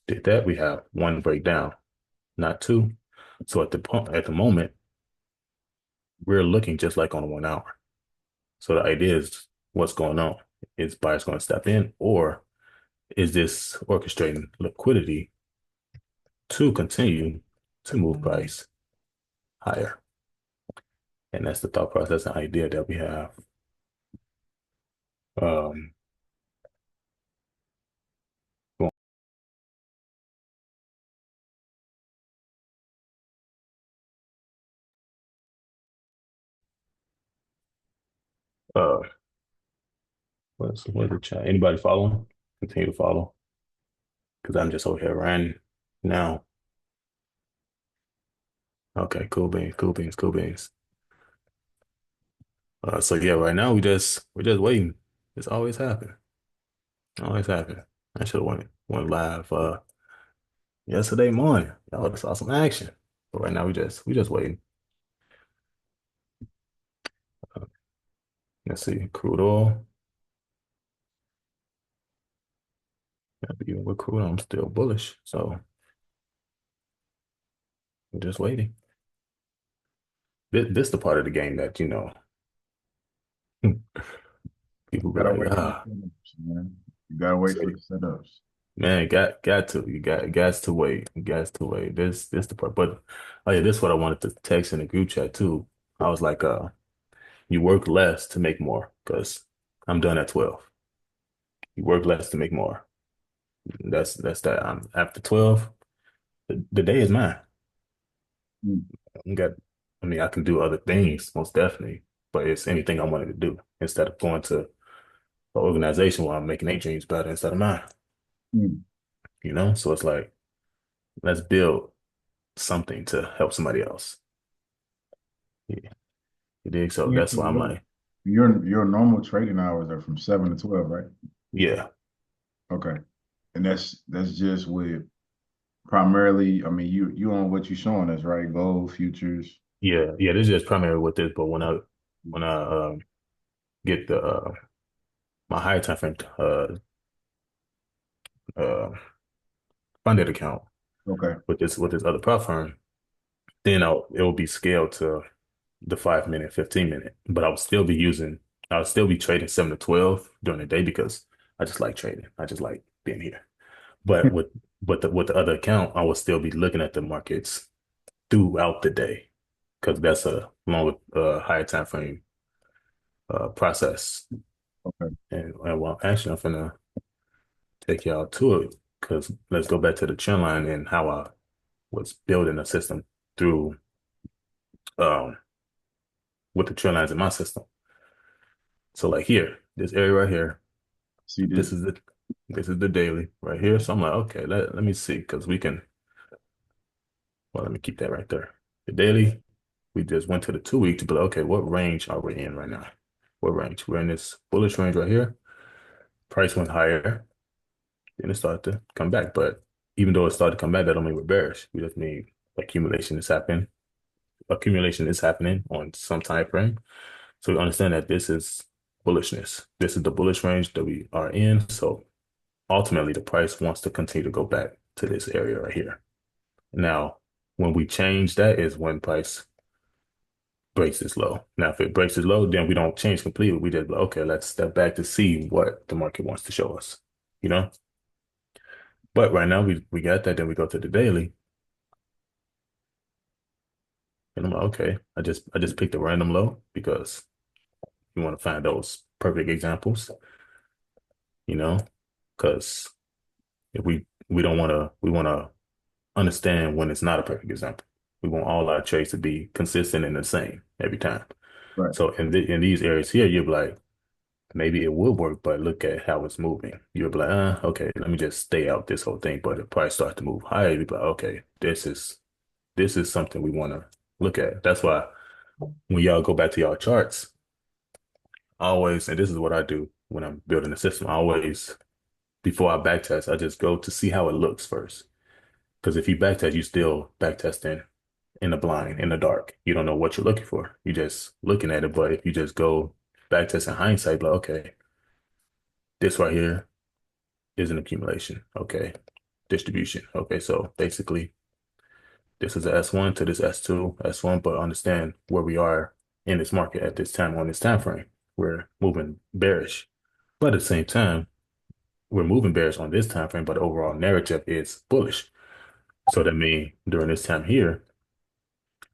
did that, we have one breakdown, not two. So at the moment, we're looking just like on a 1 hour. So the idea is what's going on. Is buyers going to step in, or is this orchestrating liquidity to continue to move price higher? And that's the thought process and idea that we have. Um, uh, what's the chat? Anybody following? Continue to follow because I'm just over here running now. Okay, cool beans, cool beans, cool beans. So yeah, right now we're just waiting. It's always happen. Always happen. I should have went live yesterday morning. Y'all would have saw some action. But right now we just waiting. Uh, let's see, crude oil. Even with crude, I'm still bullish. So we're just waiting. This the part of the game that, people be Gotta like, wait for the ah, setups, man. You gotta wait so for the setups. man, got to. You got to wait. You got to wait. This the part. But oh yeah, this is what I wanted to text in the group chat too. I was like, you work less to make more because I'm done at 12. You work less to make more. That's that. I'm after 12, the day is mine. Mm, I got, I mean, I can do other things, most definitely, but it's anything I wanted to do instead of going to an organization where I'm making their dreams better instead of mine, mm. So it's like, let's build something to help somebody else. Yeah, you dig? So Yeah, that's 'cause why I'm like, your normal trading hours are from 7 to 12, right? yeah, Okay. And that's just with primarily, I mean, you on what you showing us, right? Gold futures. yeah. This is just primary with this, but when I get the my higher time frame uh funded account Okay. with this other prop firm, then it will be scaled to the 5 minute, 15 minute. But I'll still be trading 7 to 12 during the day because I just like trading. I just like being here. But with the other account, I will still be looking at the markets throughout the day because that's a longer higher time frame process. Okay. And well, actually, I'm gonna take y'all to it because let's go back to the trend line and how I was building a system through um with the trend lines in my system. So like here, this area right here, See this this? is the daily right here. So I'm like, okay, let me see because we can. Well, let me keep that right there. The daily, we just went to the 2 week to be like, okay, what range are we in right now? What range? We're in this bullish range right here. Price went higher, then it started to come back. But even though it started to come back, that don't mean we're bearish. We just mean accumulation is happening. Accumulation is happening on some time frame. So we understand that this is bullishness. This is the bullish range that we are in. So ultimately, the price wants to continue to go back to this area right here. Now, when we change that is when price breaks this low. Now, if it breaks this low, then we don't change completely. We just, okay, let's step back to see what the market wants to show us, you know? But right now we got that, then we go to the daily, and I'm like, okay, I just picked a random low because you want to find those perfect examples, you know? Because if we don't want to, we want to understand when it's not a perfect example. We want all our trades to be consistent and the same every time. Right. So in these areas here, you'll be like, maybe it would work, but look at how it's moving. You'll be like, okay, let me just stay out this whole thing. But if price starts to move higher, you'll be like, okay, this is something we want to look at. That's why. when y'all go back to y'all charts, I always, and this is what I do when I'm building a system, I always, before I backtest, I just go to see how it looks first. Because if you backtest, you still backtesting in the blind, in the dark. You don't know what you're looking for. You just looking at it. But if you just go backtest in hindsight, like, okay, this right here is an accumulation. Okay. Distribution. Okay. So basically, this is a S1 to this S2, S1, but understand where we are in this market at this time on this time frame. We're moving bearish. But at the same time, we're moving bearish on this time frame, but the overall narrative is bullish. So that means during this time here,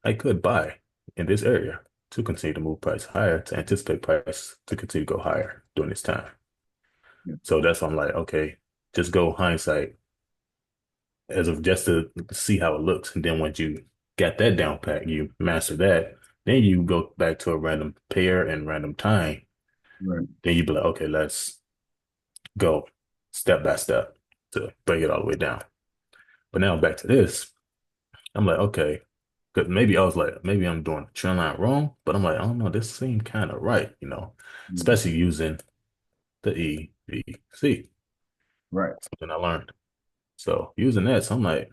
I could buy in this area to continue to move price higher to anticipate price to continue to go higher during this time. Yeah. So that's why I'm like, okay, just go hindsight as of just to see how it looks. And then once you got that down pat, you master that, then you go back to a random pair and random time. Right. Then you be like, okay, let's go step by step to bring it all the way down. But now back to this, I'm like, okay, because maybe I was like, maybe I'm doing the trend line wrong, but I'm like, I don't know, this seemed kind of right, Yeah. especially using the EVC, Right. something I learned. So using that, so I'm like,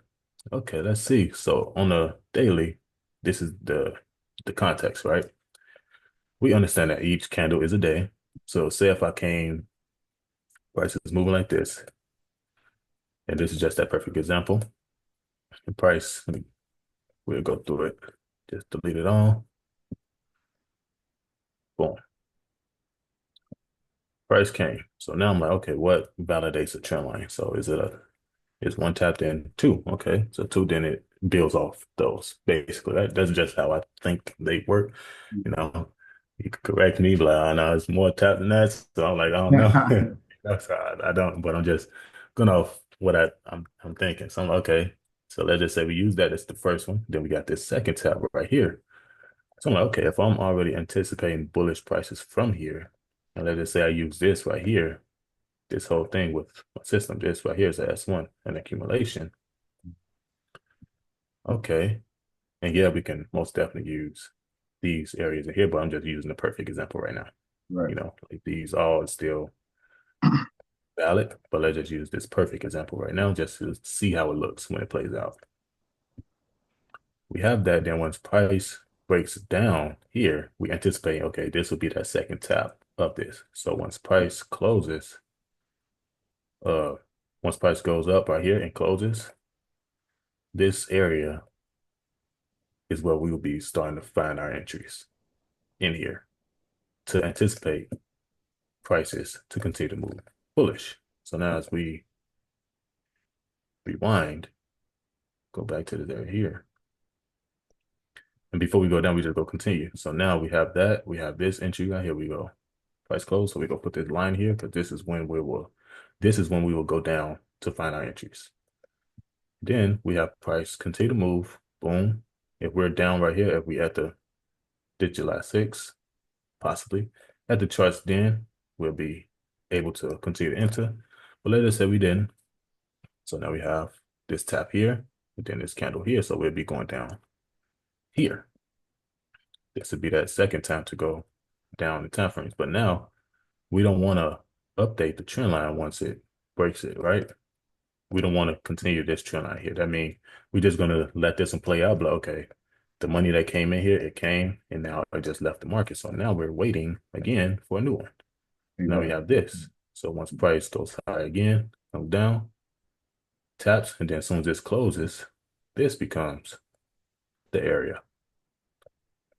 okay, let's see. So on the daily, this is the context, right? We understand that each candle is a day. So say if I came, price is moving like this, and this is just that perfect example. The price, we'll go through it. Just delete it all. Boom. Price came. So now I'm like, okay, what validates a trend line? So is one tapped in? Two. Okay. So two, then it builds off those. Basically, that's just how I think they work. You know, you could correct me, but I know it's more tapped than that. So I'm like, I don't know. That's I don't, but I'm just going off what I'm thinking. So I'm like, okay. So let's just say we use that as the first one. Then we got this second tap right here. So I'm like, okay, if I'm already anticipating bullish prices from here, and let's just say I use this right here, this whole thing with my system, this right here is a S1, an accumulation. Okay. And yeah, we can most definitely use these areas in here, but I'm just using the perfect example right now. Right. Like these all is still valid, but let's just use this perfect example right now just to see how it looks when it plays out. We have that. Then once price breaks down here, we anticipate, okay, this will be that second tap of this. So uh, once price goes up right here and closes, this area is where we will be starting to find our entries in here to anticipate prices to continue to move bullish. So now as we rewind, go back to the area here. And before we go down, we just go continue. So now we have that. We have this entry right here. We go price close. So we go put this line here because this is when we will go down to find our entries. Then we have price continue to move. Boom. If we're down right here, if we at the digit 6, possibly at the charts, then we'll be able to continue to enter. But let us say we didn't. So now we have this tap here, and then this candle here. So we'll be going down here. This would be that second time to go down the time frames. But now we don't want to update the trend line once it breaks it, right? We don't want to continue this trend line here. That means we're just going to let this one play out. But okay, the money that came in here, it came, and now it just left the market. So now we're waiting again for a new one. Now we Exactly. have this. So once price goes high again, comes down, taps, and then as soon as this closes, this becomes the area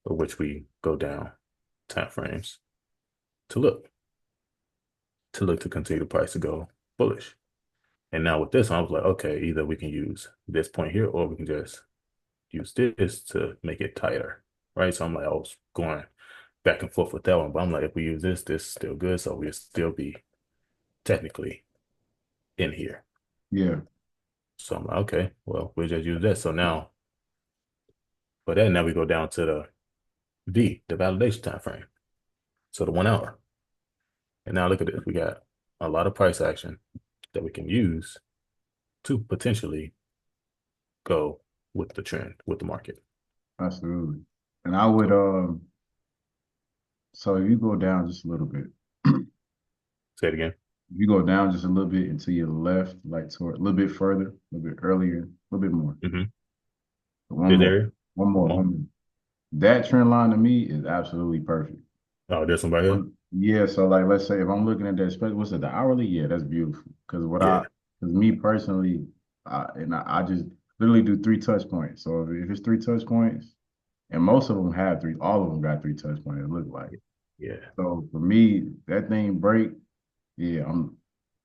for which we go down time frames to look to continue the price to go bullish. And now with this one, I was like, okay, either we can use this point here or we can just use this to make it tighter, right? So I'm like, I was going back and forth with that one, but I'm like, if we use this is still good. So we'll still be technically in here. Yeah. So I'm like, okay, well, we'll just use that. So now for that, now we go down to the validation time frame. So the 1 hour. And now look at this. We got a lot of price action that we can use to potentially go with the trend, with the market. Absolutely. And I would so if you go down just a little bit, if Say it again. you go down just a little bit into your left, like toward a little bit further, a little bit earlier, a little bit more. Mm-hmm. One This more, area? one more, More? one more. That trend line to me is absolutely perfect. Oh, this one right here? Yeah, so like let's say if I'm looking at that, especially what's it, the hourly? Yeah, that's beautiful. Yeah. Because me personally, I just literally do three touch points. So if it's three touch points, and most of them have three, all of them got three touch points, it look like. Yeah. So for me, that thing break, yeah,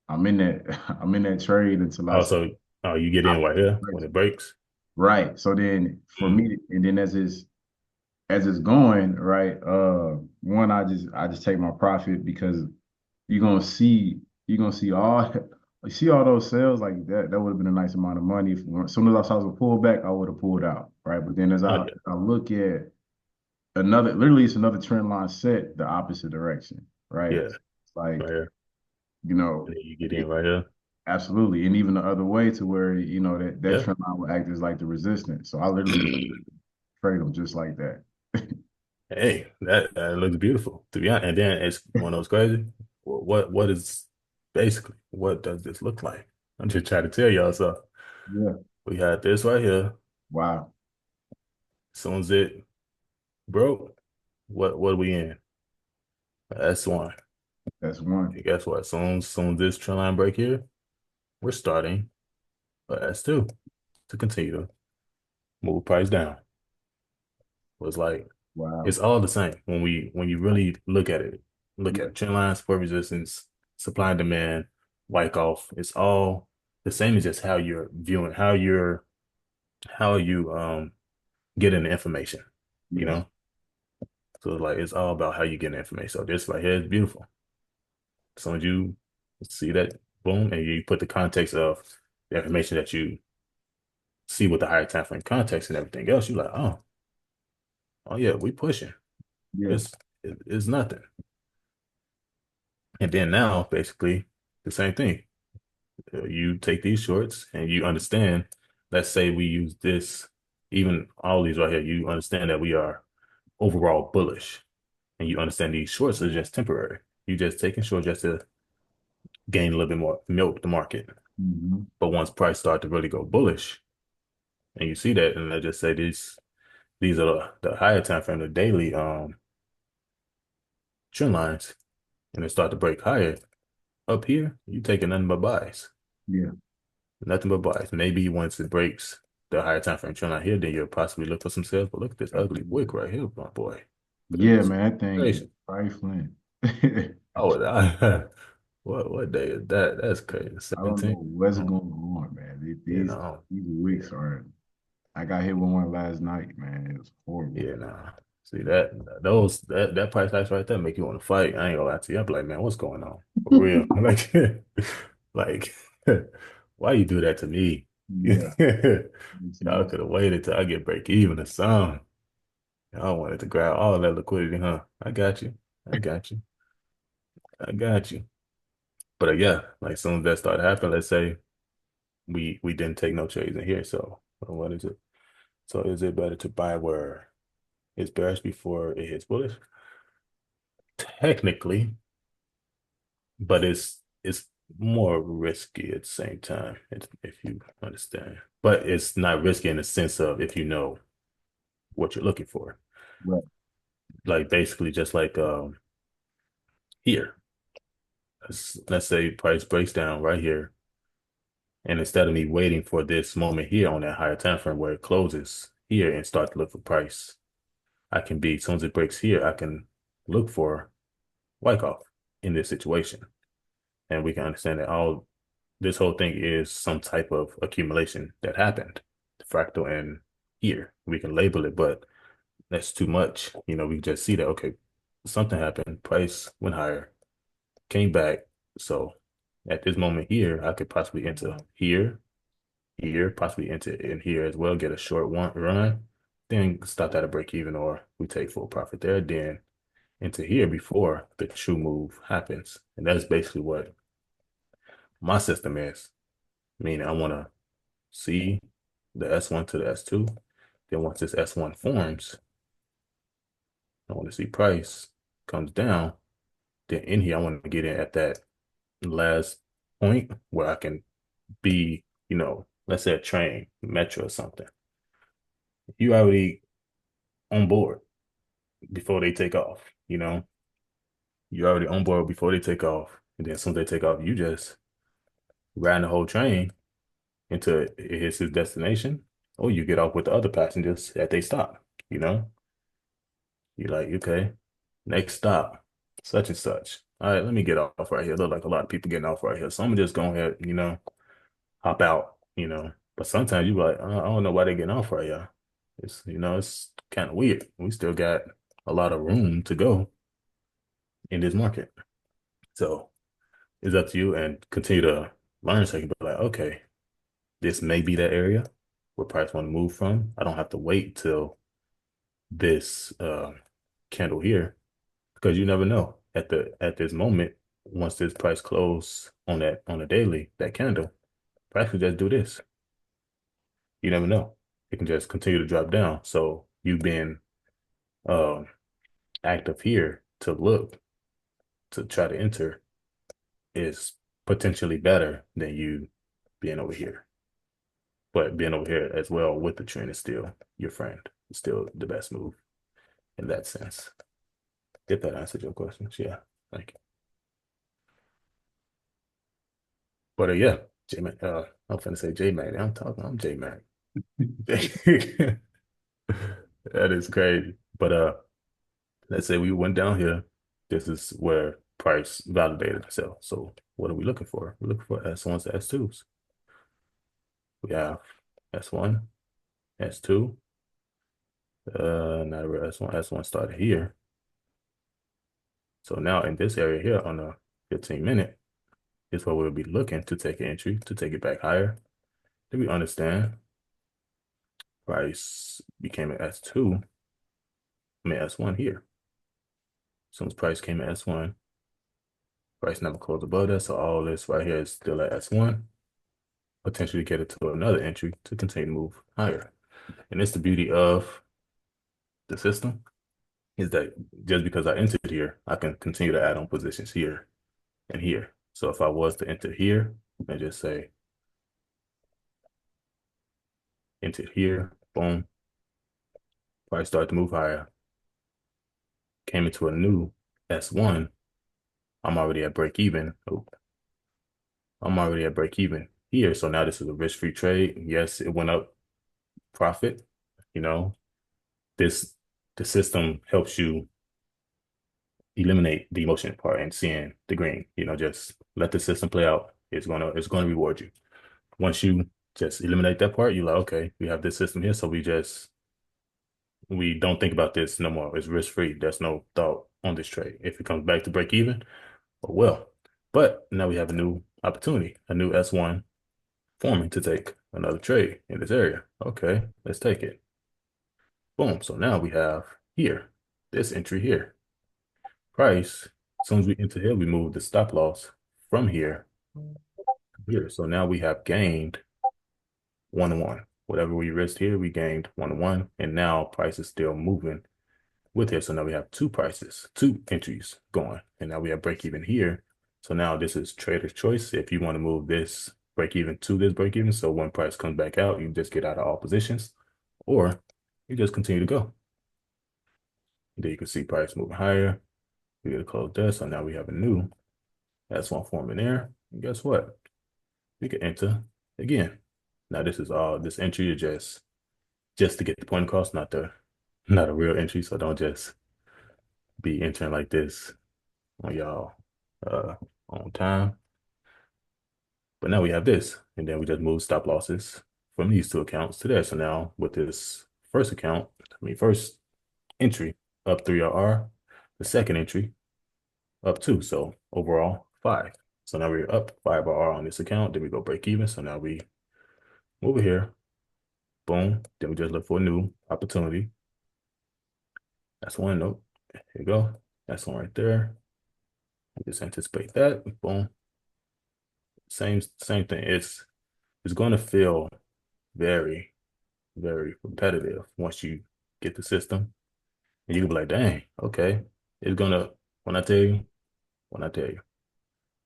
I'm in that I'm in that trade until I Oh, see so you get I in right see it here when breaks. it breaks? Right. So then for Mm. me, and then as it's going, right, one, I just take my profit because you're gonna see you're gonna see all you see all those sales like that would have been a nice amount of money. If, as soon as I saw the pullback, I would have pulled out, right? But then Oh, yeah. I look at another, literally it's another trend line set the opposite direction, right? Yeah. It's Right like, here. you know, And then you get in it, right here. absolutely. And even the other way to where, that Yeah. trend line will act as like the resistance. So I literally trade them just like that. Hey, that looks beautiful, to be honest. And then it's one of those crazy. What is basically what does this look like? I'm just trying to tell y'all. So Yeah. we had this right here. Wow. As soon as it broke, what are we in? S1. That's one. And guess what? Soon as this trend line break here, we're starting a S2 to continue to move price down. Was like Wow. it's all the same when you really look at it. Look Yeah. at trend line, support resistance, supply and demand, Wyckoff. It's all the same. As just how you're viewing, how you getting the information. You Yes. know, so like it's all about how you get the information. So this right here is beautiful. As soon as you see that, boom, and you put the context of the information that you see with the higher time frame context and everything else, you're like, oh yeah, we pushing. Yeah. It's nothing. And then now, basically, the same thing. You take these shorts and you understand, let's say we use this, even all these right here, you understand that we are overall bullish. And you understand these shorts are just temporary. You just taking short just to gain a little bit more, milk the market. Hmm. But once price start to really go bullish, and you see that, and let's just say these are the higher time frame, the daily trend lines, and they start to break higher up here, you taking nothing but buys. Yeah. Nothing but buys. Maybe once it breaks the higher time frame trend line here, then you'll possibly look for some sales. But look at this ugly wick right here, my boy. Yeah, Goodness man, that thing is gracious. trifling. Oh, what day is that? That's crazy. I don't know 17. what's Oh, going on, man. you know, These yeah, weeks are. I got hit with one last night, man. It was horrible. yeah, nah. See that price tags right there make you want to fight. I ain't gonna lie to you. I'm like, man, what's going on? For real. Like, like, why you do that to me? Yeah, it's Y'all no. could have waited till I get break even or something. Y'all wanted to grab all that liquidity, huh? I got you. I got you. I got you. But yeah, like as soon as that started happening, let's say we didn't take no trades in here. So what is it? So is it better to buy where it's bearish before it hits bullish? Technically, but it's more risky at the same time, if you understand. But it's not risky in the sense of if you know what you're looking for. Right. Like basically just like here. Let's say price breaks down right here. And instead of me waiting for this moment here on that higher time frame where it closes here and start to look for price, I can be, as soon as it breaks here, I can look for Wyckoff in this situation. And we can understand that all this whole thing is some type of accumulation that happened. The fractal and here. We can label it, but that's too much. We just see that, okay, something happened, price went higher, came back. So at this moment here, I could possibly enter here, possibly enter in here as well, get a short one run, then stop at a break even, or we take full profit there, then into here before the true move happens. And that's basically what my system is. Meaning I want to see the S1 to the S2. Then once this S1 forms, I want to see price comes down. Then in here, I want to get in at that last point where I can be, let's say a train, metro or something. You already on board before they take off, you already on board before they take off. And then as soon as they take off, you just riding the whole train until it hits its destination, or you get off with the other passengers at they stop, you know? You're like, okay, next stop, such and such. All right, let me get off right here. Look like a lot of people getting off right here. So I'm gonna just go ahead, hop out, But sometimes you be like, I don't know why they're getting off right here. It's kind of weird. We still got a lot of room to go in this market. So it's up to you and continue to learn so you can be like, okay, this may be that area where price want to move from. I don't have to wait till this candle here because you never know at this moment once this price close on a daily that candle price could just do this. You never know. It can just continue to drop down. So you've been um, active here to look to try to enter is potentially better than you being over here. But being over here as well with the trend is still your friend. It's still the best move in that sense. If that answered your questions, yeah. Thank you. But yeah, JMAC, I'm finna say JMAC. I'm JMAC. That is crazy. But let's say we went down here. This is where price validated itself. So what are we looking for? We're looking for S1s to S2s. We have S1, S2, not a real S1. S1 started here. So now in this area here on the 15-minute is where we'll be looking to take an entry to take it back higher. Then we understand price became an S2, I mean S1 here. As soon as price came at S1, price never closed above that. So all this right here is still at S1, potentially get it to another entry to continue to move higher. And it's the beauty of the system is that just because I entered here, I can continue to add on positions here and here. So if I was to enter here and just say enter here, boom, price started to move higher, came into a new S1, I'm already at break even. Oh, I'm already at break even here. So now this is a risk-free trade. Yes, it went up profit. You know, this the system helps you eliminate the emotion part and seeing the green. Just let the system play out. It's gonna reward you. Once you just eliminate that part, you're like, okay, we have this system here, so we don't think about this no more. It's risk-free. There's no thought on this trade. If it comes back to break even, oh well. But now we have a new opportunity, a new S1 forming to take another trade in this area. Okay, let's take it. Boom. So now we have here, this entry here. Price, as soon as we enter here, we move the stop loss from here to here. So now we have gained 1-1. Whatever we risked here, we gained 1-1. And now price is still moving with here. So now we have two prices, two entries going. And now we have break even here. So now this is trader's choice. If you want to move this break even to this break even, so when price comes back out, you just get out of all positions, or you just continue to go. There you can see price moving higher. We get to close that. So now we have a new S1 forming there. And guess what? We can enter again. Now this is all this entry is just to get the point across, not a real entry. So don't just be entering like this on y'all uh on time. But now we have this, and then we just move stop losses from these two accounts to there. So now with this first account, first entry up 3 RR, the second entry up 2. So overall 5. So now we're up 5 RR on this account. Then we go break even. So now we over here, boom. Then we just look for a new opportunity. That's one. Nope. Here you go. That's one right there. Just anticipate that. Boom. Same thing. It's going to feel very, very repetitive once you get the system. And you can be like, dang, okay. It's gonna when I tell you, when I tell you,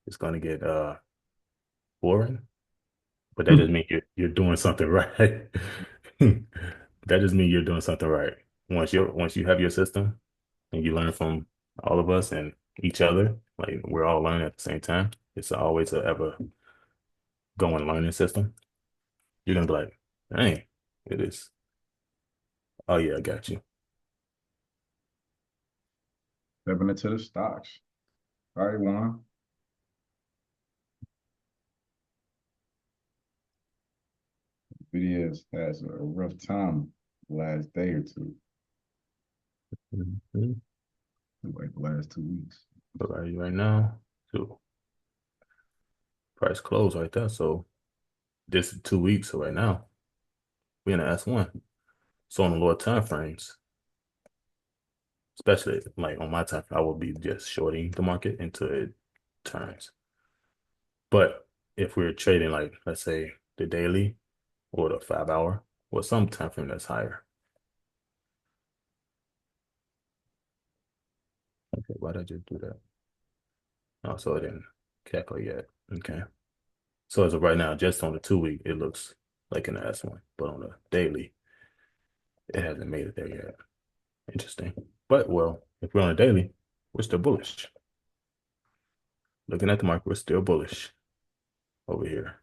it's gonna get boring, but that just means you're doing something right. That just means you're doing something right. Once you have your system and you learn from all of us and each other, like we're all learning at the same time. It's always a ever going learning system. You're gonna be like, dang, it is. Oh yeah, I got you. Stepping into the stocks. All right, Juan. Videos has a rough time the last day or two, Mhm. like the last 2 weeks. But right now, so price close right there. So this is 2 weeks. So right now, we're in the S1. So on the lower time frames, especially like on my time, I will be just shorting the market until it turns. But if we're trading like let's say the daily or the 5 hour or some time frame that's higher. Okay, why did I just do that? Oh, so it didn't calculate yet. Okay. So as of right now, just on the 2 week, it looks like an S1, but on the daily, it hasn't made it there yet. Interesting. But well, if we're on a daily, we're still bullish. Looking at the market, we're still bullish over here.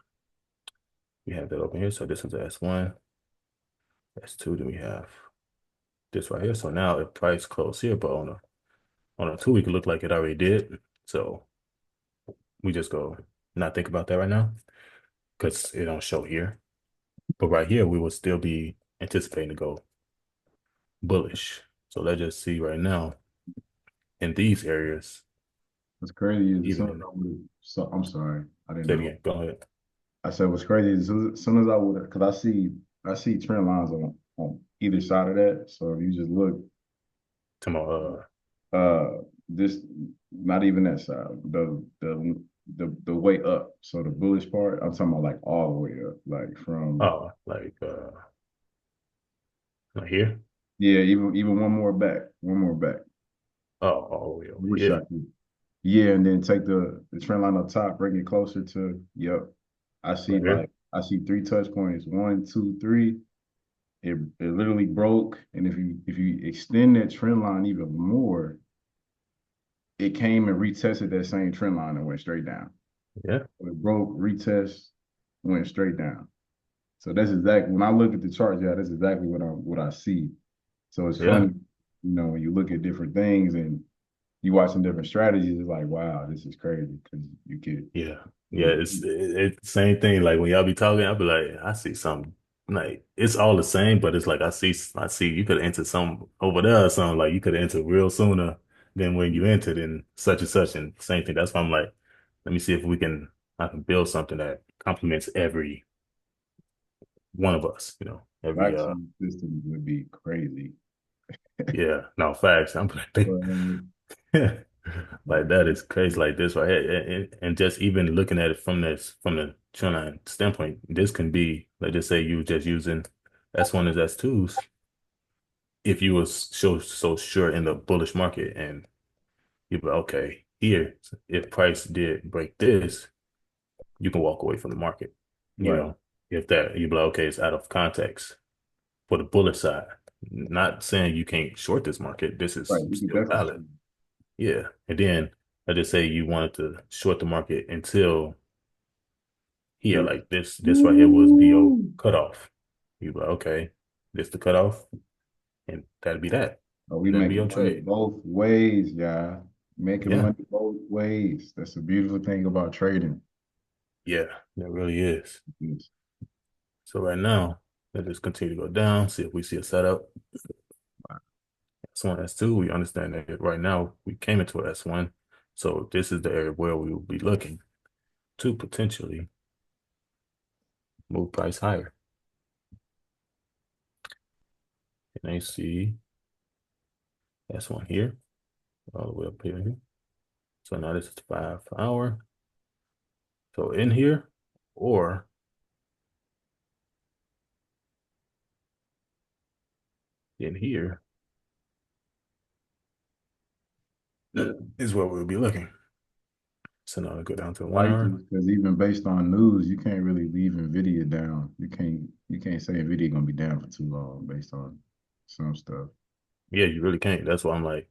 We have that open here. So this is a S1, S2, then we have this right here. So now if price closed here, but on a 2 week, it looked like it already did. So we just go not think about that right now because it don't show here. But right here, we will still be anticipating to go bullish. So let's just see right now in these areas, What's crazy is as even soon as in, I would, so I'm sorry, I didn't say it know. again, go ahead. I said what's crazy is as soon as I would, because I see trend lines on either side of that. So if you just look, Tomorrow, uh, this not even that side, the way up. So the bullish part, I'm talking about like all the way up, like from like right here. yeah, even one more back. Oh, all the way over Wish I here. could. Yeah, and then take the trend line up top, bring it closer to, yep. Right here. I see three touch points. One, two, three. It literally broke. And if you extend that trend line even more, it came and retested that same trend line and went straight down. Yeah. So it broke, retest, went straight down. So that's exactly when I look at the chart, yeah, that's exactly what I see. So it's Yeah. funny, when you look at different things and you watch some different strategies, it's like, wow, this is crazy because you get Yeah. Yeah. it, It's same thing. Like when y'all be talking, I'll be like, I see something. Like it's all the same, but it's like I see you could enter some over there or something. Like you could enter real sooner than when you entered and such and same thing. That's why I'm like, let me see if I can build something that complements every one of us, every vaccine systems would be crazy. yeah, no facts. I'm like, But, like that is crazy. Like this right here, and just even looking at it from the trend line standpoint, this can be, let's just say you were just using S1 as S2s. If you was so sure in the bullish market, and you be like, okay, here, if price did break this, you can walk away from the market. You right, know, if that you be like, okay, it's out of context for the bullish side. Not saying you can't short this market. This right. is You could still definitely valid. shoot. Yeah. And then I just say you wanted to short the market until here, Yep. like this right here was BO cutoff. You be like, okay, this the cutoff, and that'd be that. Are we And that'd be your making money trade. both ways, yeah? Making Yeah. money both ways. That's the beautiful thing about trading. Yeah. That really is. Yes. So right now, let's just continue to go down, see if we see a setup. S1, S2, we understand that right now we came into a S1. So this is the area where we will be looking to potentially move price higher. And I see S1 here, all the way up here. So now this is 5 hour. So in here or in here, is where we'll be looking. So now we go down to 1 hour. Because even based on news, you can't really leave Nvidia down. You can't say Nvidia gonna be down for too long based on some stuff. Yeah, you really can't. That's why I'm like,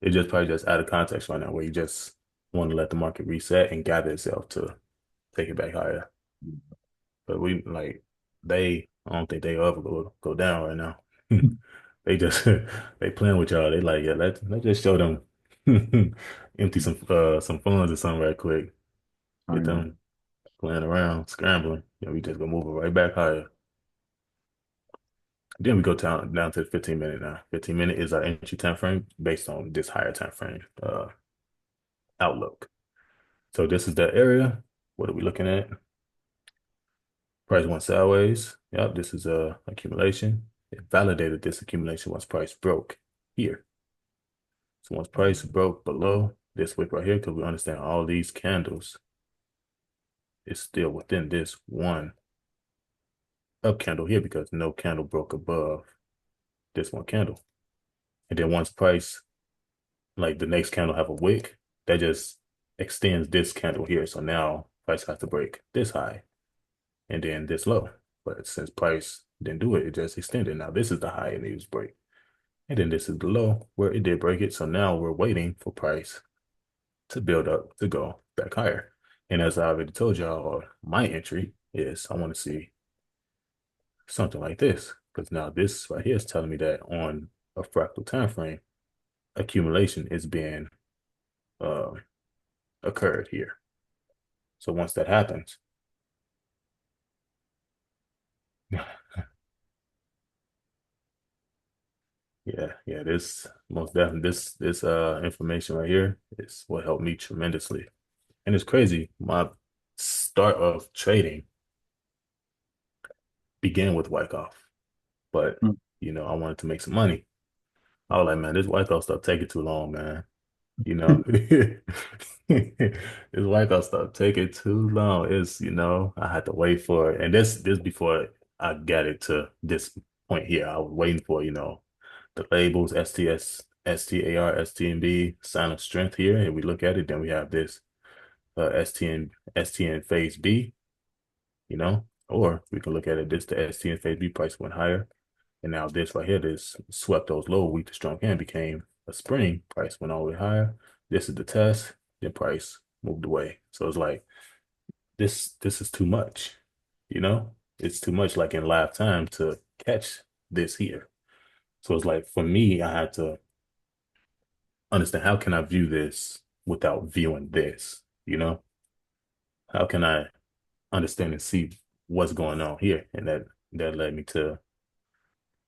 it just probably just out of context right now, where you just want to let the market reset and gather itself to take it back higher. But we like I don't think they ever go down right now. They just they playing with y'all. They like, yeah, let's just show them empty some funds or something right quick. I Get know. them playing around, scrambling. Yeah, we just gonna move it right back higher. Then we go down to the 15 minute now. 15 minute is our entry time frame based on this higher time frame outlook. So this is the area. What are we looking at? Price went sideways. Yep, this is a accumulation. It validated this accumulation once price broke here. So once price broke below this wick right here, because we understand all these candles is still within this one up candle here because no candle broke above this one candle. And then once price, like the next candle have a wick, that just extends this candle here. So now price has to break this high and then this low. But since price didn't do it, it just extended. Now this is the high it needs to break. And then this is the low where it did break it. So now we're waiting for price to build up to go back higher. And as I already told y'all, my entry is I want to see something like this. Because now this right here is telling me that on a fractal time frame, accumulation is being uh, occurred here. So once that happens, yeah, this most definitely this information right here is what helped me tremendously. And it's crazy. My start of trading began with Wyckoff, but I wanted to make some money. I was like, man, this Wyckoff stuff taking too long, man. This Wyckoff stuff taking too long. I had to wait for it. And this before I got it to this point here. I was waiting for, the labels STS, STAR, STNB, sign of strength here. And we look at it, then we have this STN phase B, or we can look at it, this the STN phase B price went higher. And now this right here, this swept those low weak to strong hand became a spring. Price went all the way higher. This is the test. Then price moved away. So it's like this is too much. It's too much. Like in live time to catch this here. So it's like for me, I had to understand how can I view this without viewing this. How can I understand and see what's going on here? And that led me to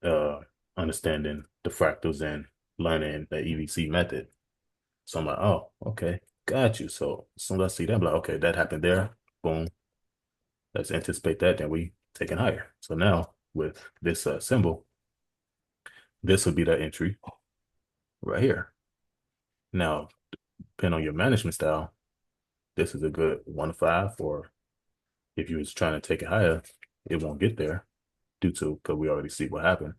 uh, understanding the fractals and learning the EVC method. So I'm like, oh, okay, got you. So as soon as I see that, I'm like, okay, that happened there. Boom. Let's anticipate that. Then we take it higher. So now with this symbol, this would be the entry right here. Now, depending on your management style, this is a good 1 to 5, or if you was trying to take it higher, it won't get there due to because we already see what happened.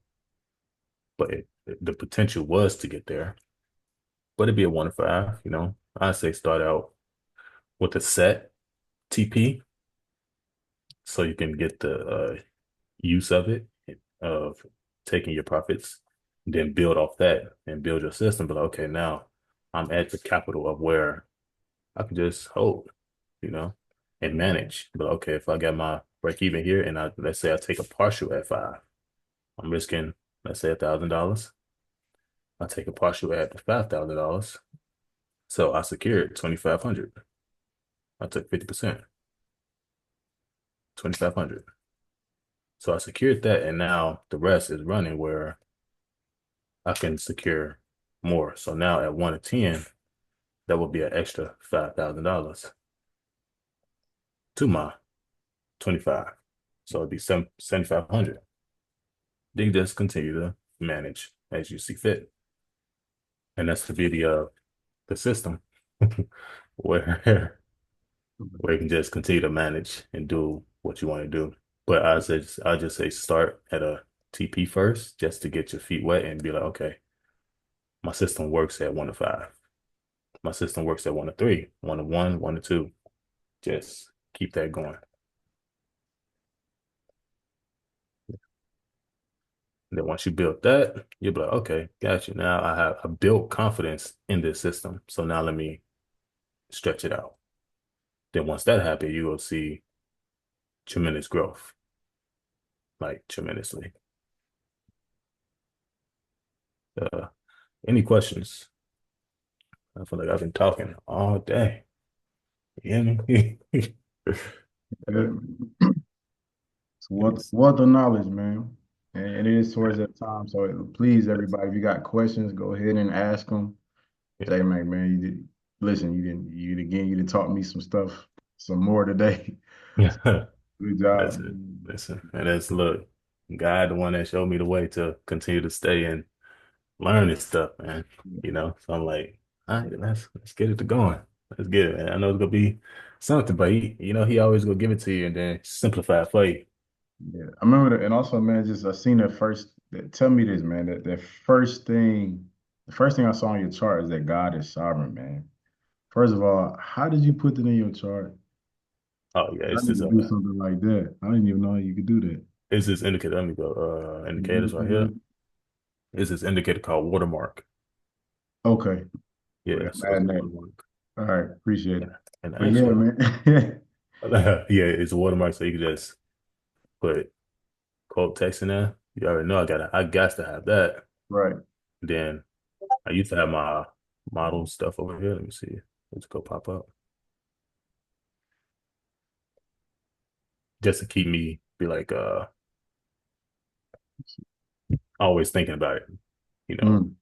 But the potential was to get there, but it'd be a 1 to 5. I say start out with a set TP so you can get the use of it, of taking your profits, then build off that and build your system. But okay, now I'm at the capital of where I can just hold, you know, and manage. But okay, if I got my break even here and let's say I take a partial at 5, I'm risking, let's say $1,000. I take a partial at $5,000. So I secured 2,500. I took 50%, 2,500. So I secured that, and now the rest is running where I can secure more. So now at 1 to 10, that would be an extra $5,000 to my 25. So it'd be 7,500. Then you just continue to manage as you see fit. And that's the beauty of the system where where you can just continue to manage and do what you want to do. But I just say start at a TP first just to get your feet wet and be like, okay, my system works at 1 to 5. my system works at 1 to 3, 1 to 1, 1 to 2. Just keep that going. And then once you build that, you'll be like, okay, got you. Now I built confidence in this system. So now let me stretch it out. Then once that happens, you will see tremendous growth, like tremendously. Uh, any questions? I feel like I've been talking all day. You hear me? Good. It's Yes. wealth of knowledge, man. And it is towards that time. So please, everybody, if you got questions, go ahead and ask them. JMAC, man, you did listen, you did taught me some stuff, some more today. Yeah. Good That's job. it. Listen, and that's look, God, the one that showed me the way to continue to stay and learn this stuff, man. So I'm like, all right, let's get it to going. Let's get it, man. I know it's gonna be something, but he always gonna give it to you and then simplify it for you. Yeah, I remember that, and also, man, just I seen that first. Tell me this, man. That the first thing I saw on your chart is that God is sovereign, man. First of all, how did you put that in your chart? Oh yeah, I need to do something like that. I didn't even know you could do that. it's this indicator. Let me go. Indicators right here. It's this indicator called watermark. Okay, well, Yeah, so it's add a that. watermark. All right, appreciate Yeah, it. and But yeah, actually, man. yeah, it's a watermark, so you can just put quote text in there. You already know I got to have that. Right. Then I used to have my model stuff over here. Let me see. Let's go pop up. Just to keep me be like always thinking about it, you know. Mm,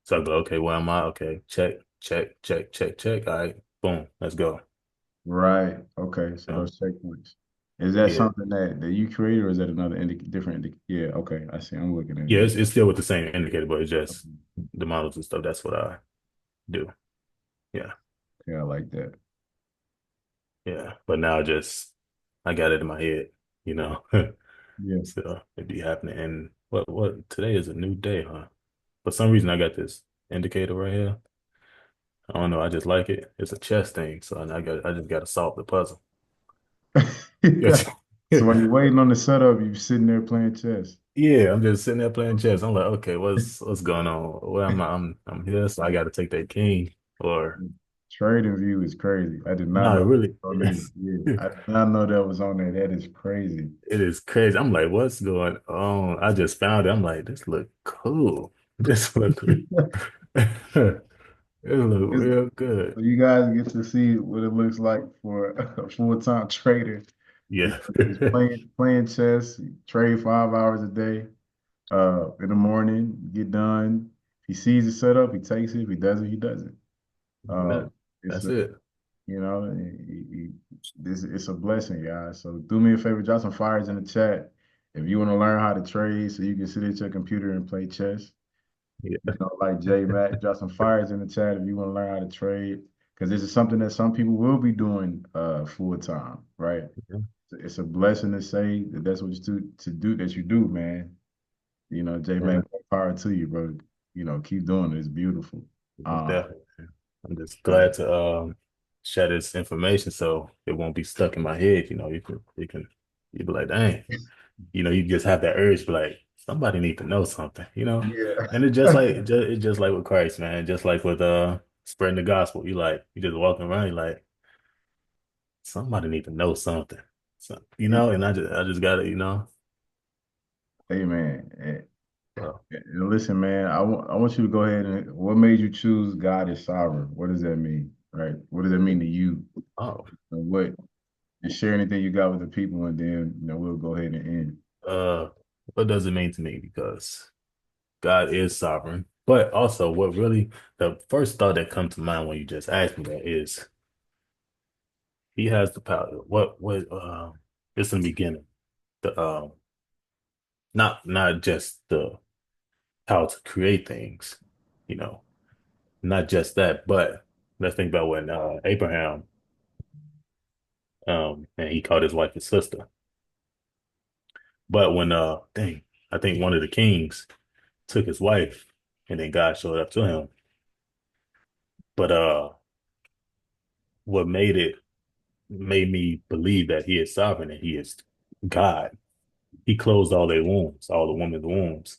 So I go, okay, where am I? Okay, check, check, check, check, check. All right, boom, let's go. right. Okay. So You know? those checkpoints. Is that Yeah. something that you created, or is that another different Yeah. Okay. I see. I'm looking at it Yeah, now. it's still with the same indicator, but it's just Okay. the models and stuff. That's what I do. Yeah. Yeah, I like that. Yeah. But now I got it in my head, you know. Yeah. So it be happening. And what today is a new day, huh? For some reason I got this indicator right here. I don't know, I just like it. It's a chess thing, so I just gotta solve the puzzle. Yes. So while you're waiting on the setup, you're sitting there playing chess. Yeah, I'm just sitting there playing chess. I'm like, okay, what's going on? Well, I'm here, so I gotta take that king. Or Trading view is crazy. I did not no, know really. on there. Yeah, I did not know that was on there. That is crazy. It is crazy. I'm like, what's going on? I just found it. I'm like, this look cool. This look it look It's, real good. so you guys get to see what it looks like for a full-time trader. It's, Yeah. it's playing chess, trade 5 hours a day. In the morning, get done. If he sees it set up, he takes it. If he doesn't, he doesn't. Uh, That, it's that's a it. you know, this it's a blessing, guys. So do me a favor, drop some fires in the chat if you want to learn how to trade, so you can sit at your computer and play chess. Yeah. Like JMAC, drop some fires in the chat if you want to learn how to trade, because this is something that some people will be doing full time, right? It's a blessing to say that that's what to do that you do, man. JMAC, Yeah. more power to you, bro. Keep doing it. It's beautiful. Um, Definitely. I'm just uh, glad to share this information so it won't be stuck in my head. You be like, dang, you just have that urge, be like, somebody need to know something. yeah. And it's just like with Christ, man. Just like with spreading the gospel. You just walking around, you like, somebody need to know something. And I just got it. Amen. So, And listen, man, I want you to go ahead and what made you choose God is sovereign? What does that mean? Right? What does that mean to you? oh, And what and share anything you got with the people, and then we'll go ahead and end. uh, what does it mean to me? Because God is sovereign. But also, the first thought that comes to mind when you just ask me that is He has the power. It's in the beginning. The not just the power to create things, you know, not just that, but let's think about when Abraham and he called his wife his sister. But when I think one of the kings took his wife and then God showed up to him But what made me believe that he is sovereign and he is God. He closed all their wombs, all the women's wombs.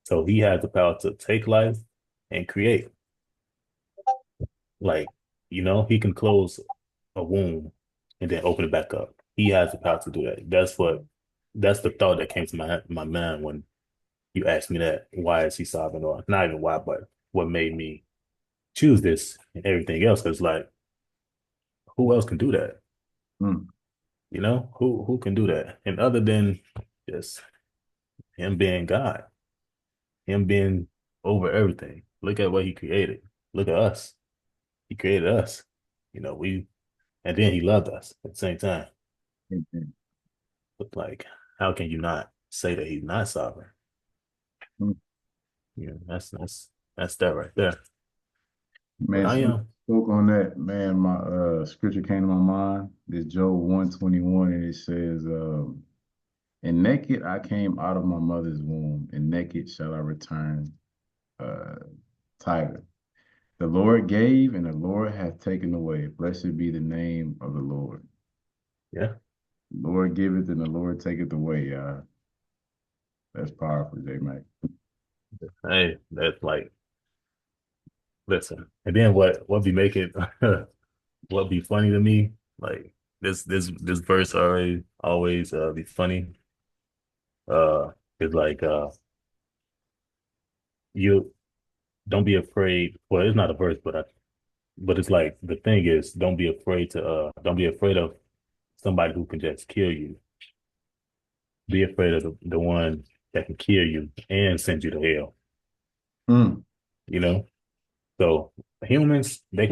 So he has the power to take life and create. Like, he can close a womb and then open it back up. He has the power to do that. That's the thought that came to my mind when you asked me that. Why is he sovereign? Or not even why, but what made me choose this and everything else? Because like, who else can do that? Mm, Who can do that? And other than just him being God, him being over everything. Look at what he created. Look at us. He created us. We and then he loved us at the same time. mm, mm, But like, how can you not say that he's not sovereign? mm. That's that right there. But Man, I so am. spoke on that, man. My scripture came to my mind. This Job 121, and it says, and naked I came out of my mother's womb, and naked shall I return uh tighter. The Lord gave, and the Lord hath taken away. Blessed be the name of the Lord. Yeah. The Lord giveth, and the Lord taketh away. That's powerful, JMAC. Hey, that's like, listen. And then what be making what be funny to me? Like this verse always be funny. It's like you don't be afraid. Well, it's not a verse, but it's like the thing is don't be afraid of somebody who can just kill you. Be afraid of the one that can kill you and send you to hell, Mm, you know? So humans, we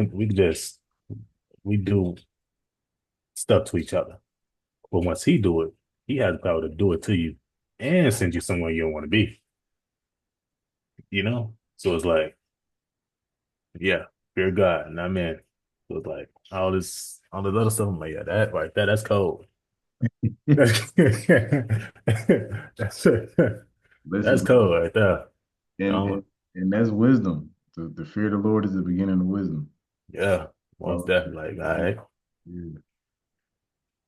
do stuff to each other. But once he do it, he has the power to do it to you and send you somewhere you don't want to be, you know? So it's like, yeah, fear God, not man. So it's like all this other stuff. I'm like, yeah, that right there, that's cold. That's that's listen, that's bro. cold right there. And, Um, and and that's wisdom. The fear of the Lord is the beginning of wisdom. yeah, most So, definitely. Like, all right,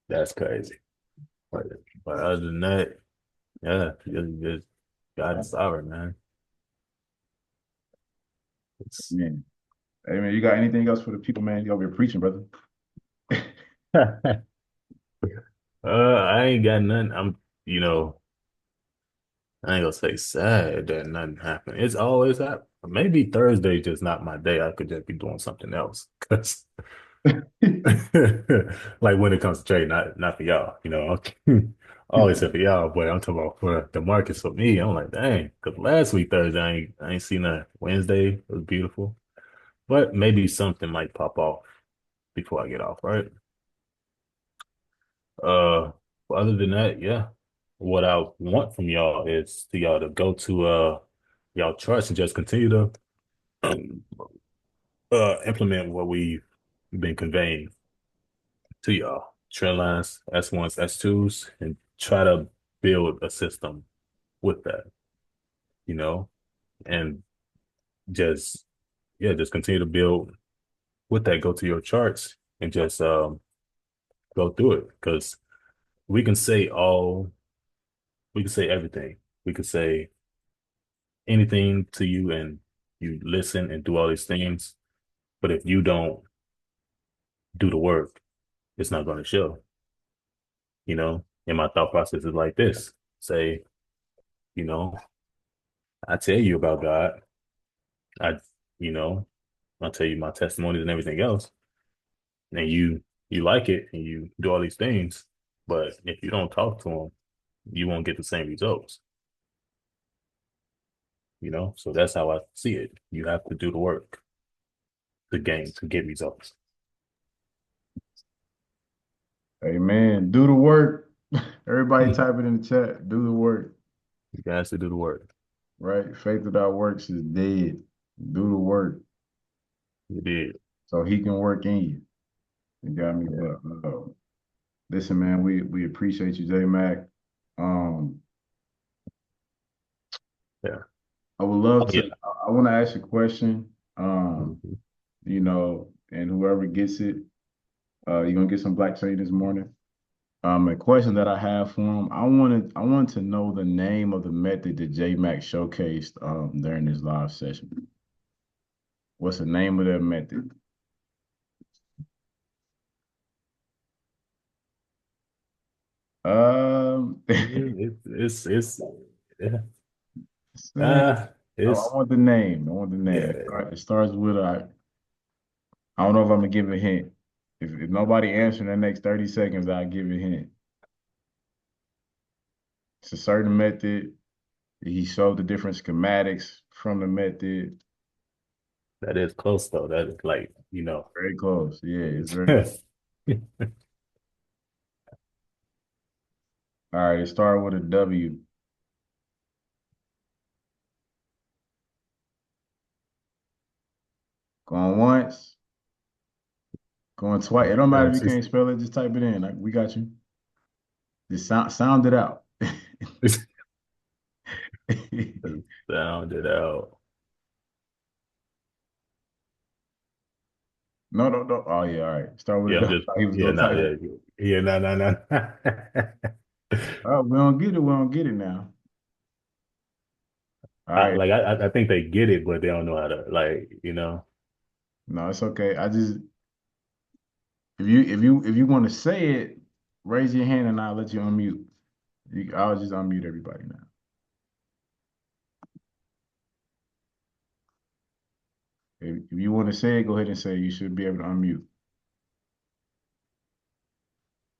that's crazy. But, but other than that, yeah, just God is sovereign, man. It's, man. Hey, man, you got anything else for the people, man? You over here preaching, brother. I ain't got nothing. I ain't gonna say sad that nothing happened. It's always happened. Maybe Thursday just not my day. I could just be doing something else. Cause like when it comes to trade, not for y'all, I always say for y'all, but I'm talking about for the markets for me. I'm like, dang, because last week Thursday I ain't seen that. Wednesday was beautiful, but maybe something might pop off before I get off, right? Uh, but other than that, yeah, what I want from y'all is to y'all to go to y'all charts and just continue to implement what we've been conveying to y'all. Trend lines, S1s, S2s, and try to build a system with that, you know, and just, yeah, just continue to build with that. Go to your charts and just go through it because we can say all, we can say everything. We could say anything to you and you listen and do all these things. But if you don't do the work, it's not going to show, And my thought process is like this. Say, you know, I tell you about God. I, you know, I'll tell you my testimonies and everything else. And you like it and you do all these things. But if you don't talk to them, you won't get the same results. So that's how I see it. You have to do the work to get results. Amen. Do the work. Everybody You type it in the chat. Do the work. guys to do the work. Right? Faith without works is dead. Do the work You did. so he can work in you. You got me? Yeah. But listen, man, we appreciate you, J Mac. Um, Yeah. I would love Oh, to. yeah. I want to ask you a question. Um, Mhm. and whoever gets it, you're gonna get some black tea this morning. A question that I have for him, I wanted to know the name of the method that JMAC showcased during this live session. What's the name of that method? It's yeah. Say, I It's want the name. I want the name. yeah. It starts with I don't know if I'm gonna give a hint. If nobody answers in the next 30 seconds, I'll give a hint. It's a certain method. He showed the different schematics from the method. That is close though. That is like, Very close. Yeah, it's very close. All right, it started with a W. Going once, going twice. It don't matter if you can't spell it, just type it in. We got you. Just sound it out. sound it out. No, no, no. Oh yeah, all right. Start with Yeah, a I'm W. just He was yeah, gonna no, type it. yeah, no, no, no. Oh, we don't get it. We don't get it now. All I, right. like I think they get it, but they don't know how to No, it's okay. I just if you want to say it, raise your hand and I'll let you unmute. I'll just unmute everybody now. If you want to say it, go ahead and say it. You should be able to unmute.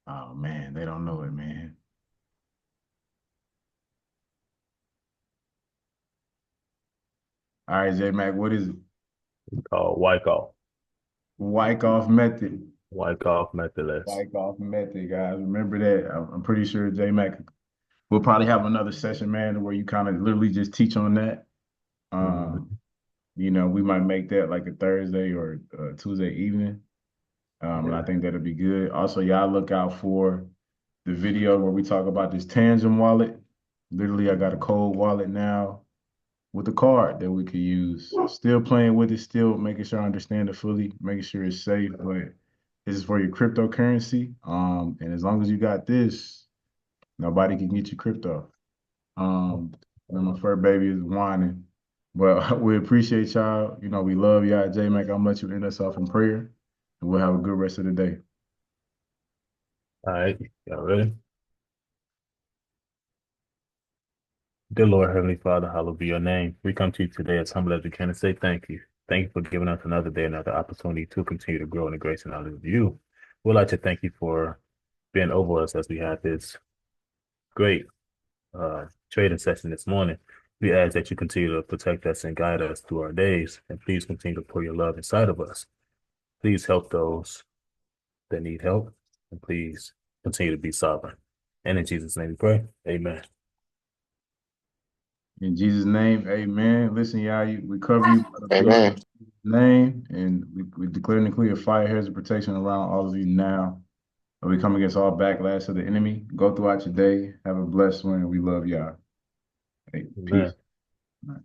Oh man, they don't know it, man. All right, J Mac, what is it? call Wyckoff. Wyckoff method. Wyckoff Methodist. Wyckoff method, guys. Remember that. I'm pretty sure J Mac will probably have another session, man, where you kind of literally just teach on that. Um, Mhm. we might make that like a Thursday or Tuesday evening. And I Yeah. think that'll be good. Also, y'all look out for the video where we talk about this Tangent wallet. Literally, I got a cold wallet now with a card that we could use. Still playing with it, still making sure I understand it fully, making sure it's safe, but this is for your cryptocurrency. And as long as you got this, nobody can get you crypto. My fur baby is whining. But we appreciate y'all. We love y'all. J-Mac, I'm gonna let you end us off in prayer, and we'll have a good rest of the day. All right. Y'all ready? Dear Lord, Heavenly Father, hallowed be your name. We come to you today as humble as we can to say thank you. Thank you for giving us another day, another opportunity to continue to grow in the grace and knowledge of you. We'd like to thank you for being over us as we had this great trading session this morning. We ask that you continue to protect us and guide us through our days, and please continue to pour your love inside of us. Please help those that need help, and please continue to be sovereign. And in Jesus' name we pray. Amen. In Jesus' name, amen. Listen, y'all, we cover you by the blood of Amen. Jesus' name, and we declare and declare fire, heads of protection around all of you now. And we come against all backlash of the enemy. Go throughout your day. Have a blessed one, and we love y'all. Hey, peace. Amen.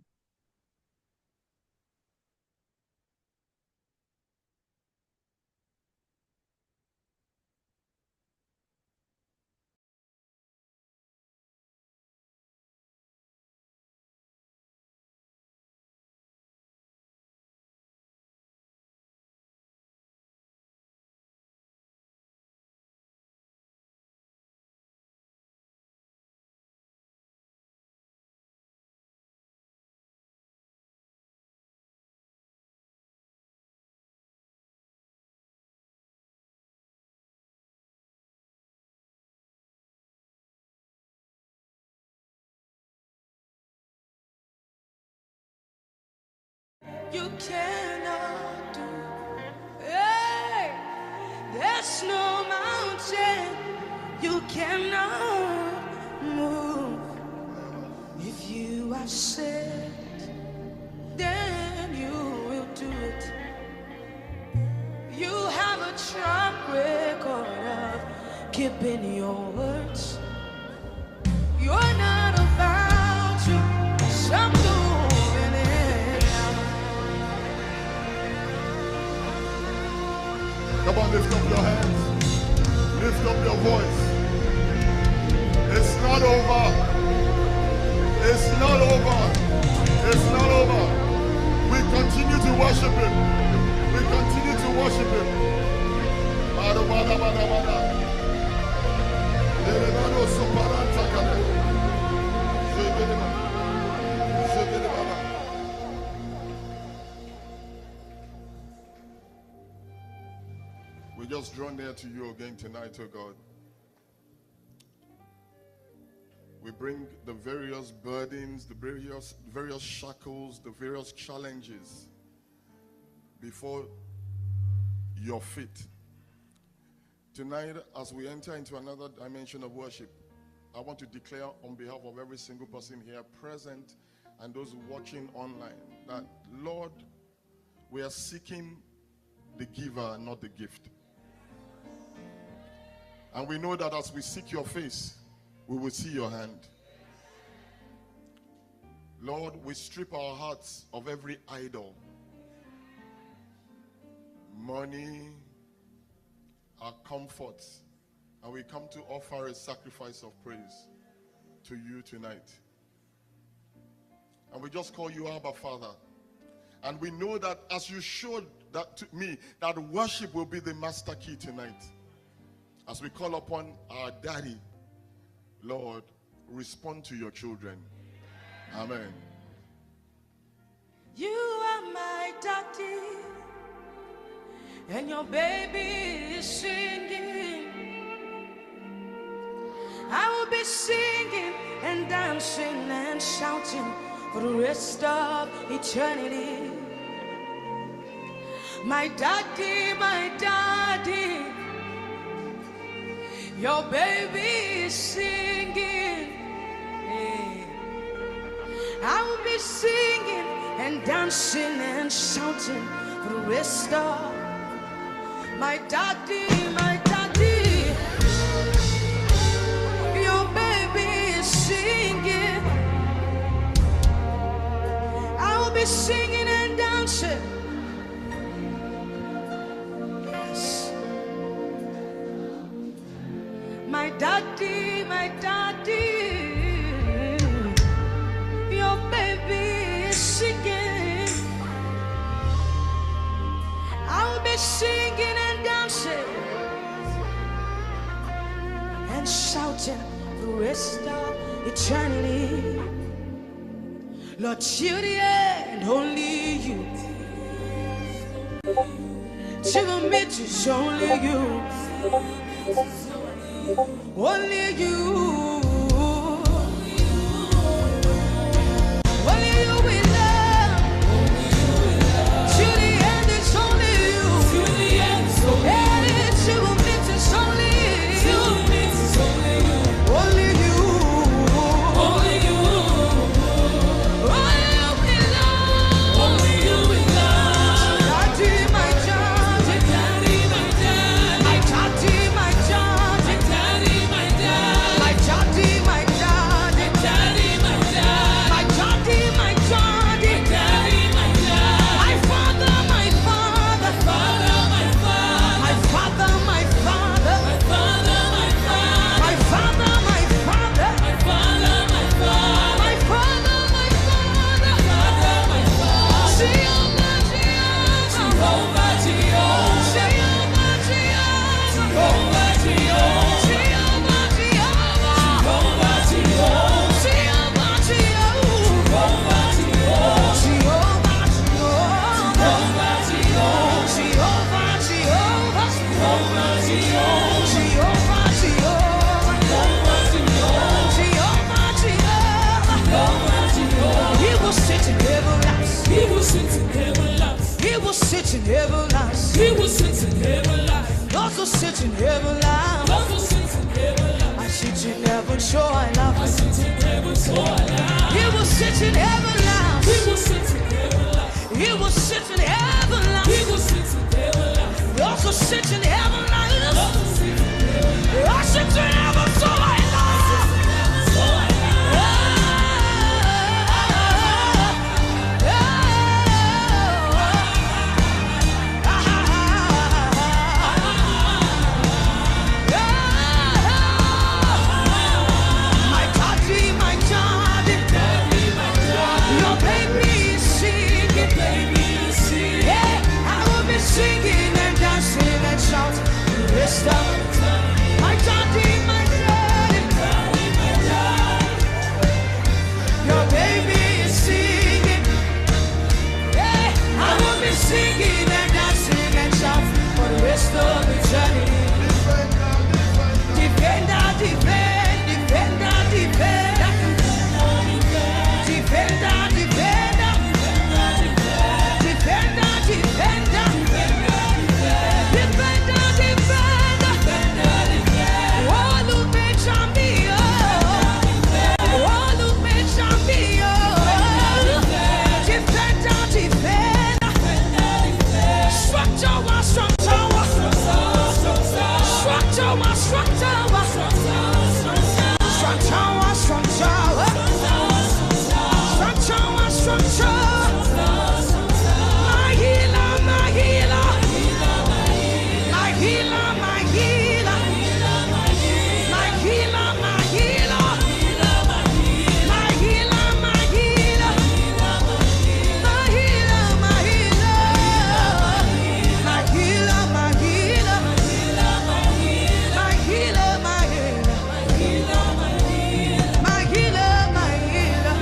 You cannot do. Hey, there's no mountain you cannot move. If you have said, then you will do it. You have a track record of keeping your words. You're not about to stop doing it. Come on, lift up your hands. Lift up your voice. It's not over. It's not over. It's not over. We continue to worship Him. We continue to worship Him. Bada, bada, bada, bada. Lerebado soparanta kale. Zebedeba. Zebedeba. We just draw near to you again tonight, oh God. We bring the various burdens, the various shackles, the various challenges before your feet. Tonight, as we enter into another dimension of worship, I want to declare on behalf of every single person here present and those watching online that, Lord, we are seeking the giver, not the gift. And we know that as we seek your face, we will see your hand. Lord, we strip our hearts of every idol. Money, our comforts, and we come to offer a sacrifice of praise to you tonight. And we just call you Abba Father. And we know that as you showed that to me, that worship will be the master key tonight. As we call upon our Daddy, Lord, respond to your children. Amen. You are my daddy, and your baby is singing. I will be singing and dancing and shouting for the rest of eternity. My daddy, your baby is singing. Hey. I will be singing and dancing and shouting for the rest of my daddy, your baby is singing. I will be singing and dancing. Yes. My daddy, your baby is singing. I will be singing and dancing and shouting the rest of eternity. Lord, till the end, only you. Till the mid is only you. Only you. singing and dancing and shout for the rest of eternity. Defender, defend, defender, defender. Defender, defender. Defender, defender. Defender, defender. Oh, look me, champion. Oh, look me, champion. Defender, defender. Strong tower, strong tower. Strong tower, strong tower. Strong tower, strong tower. Strong tower, strong tower. My healer, my healer. My healer, my healer. My healer, my healer. My healer, my healer. My healer, my healer. My healer, my healer. My healer, my healer. My healer, my healer.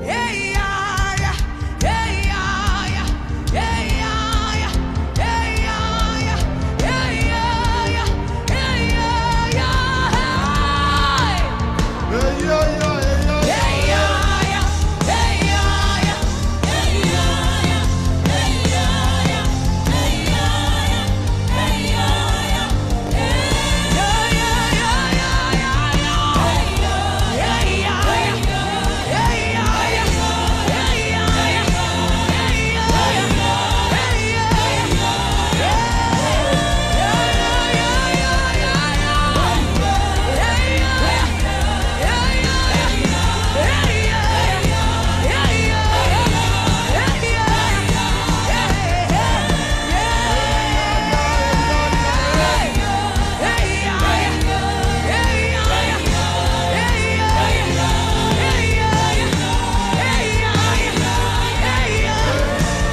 Hey, yeah, yeah. Hey, yeah, yeah. Hey, yeah, yeah. Hey, yeah, yeah. Hey, yeah, yeah. Hey, yeah, yeah. Hey, yeah, yeah, yeah, Hey, yeah, yeah. Hey, yeah, yeah. Hey, yeah, yeah. Hey, yeah, yeah. Hey, yeah, yeah. Hey, yeah, yeah.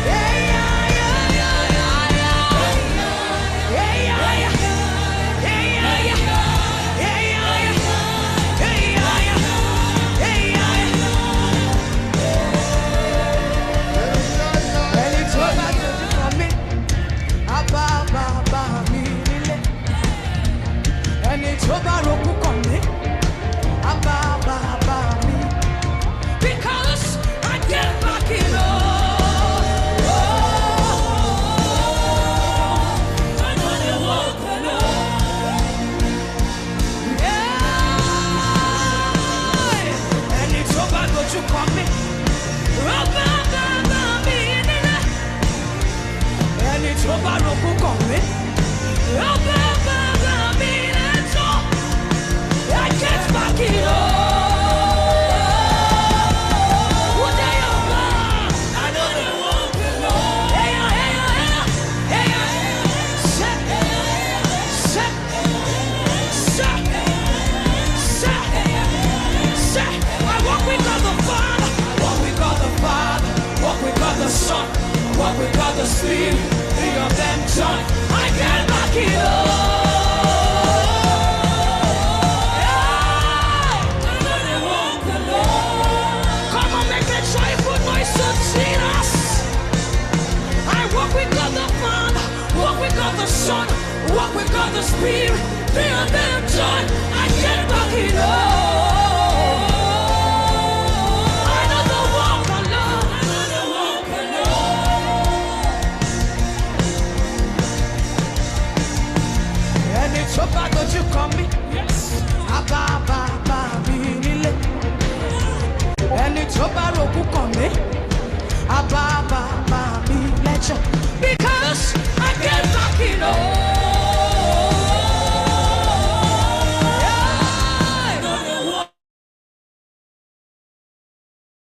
Because I get back in Son, what we got the Spirit, three of them join. I get back in Come on, make a joyful noise to Jesus. I walk with God the Father, walk with God the Son, walk with God the Spirit, three of them join. I get back in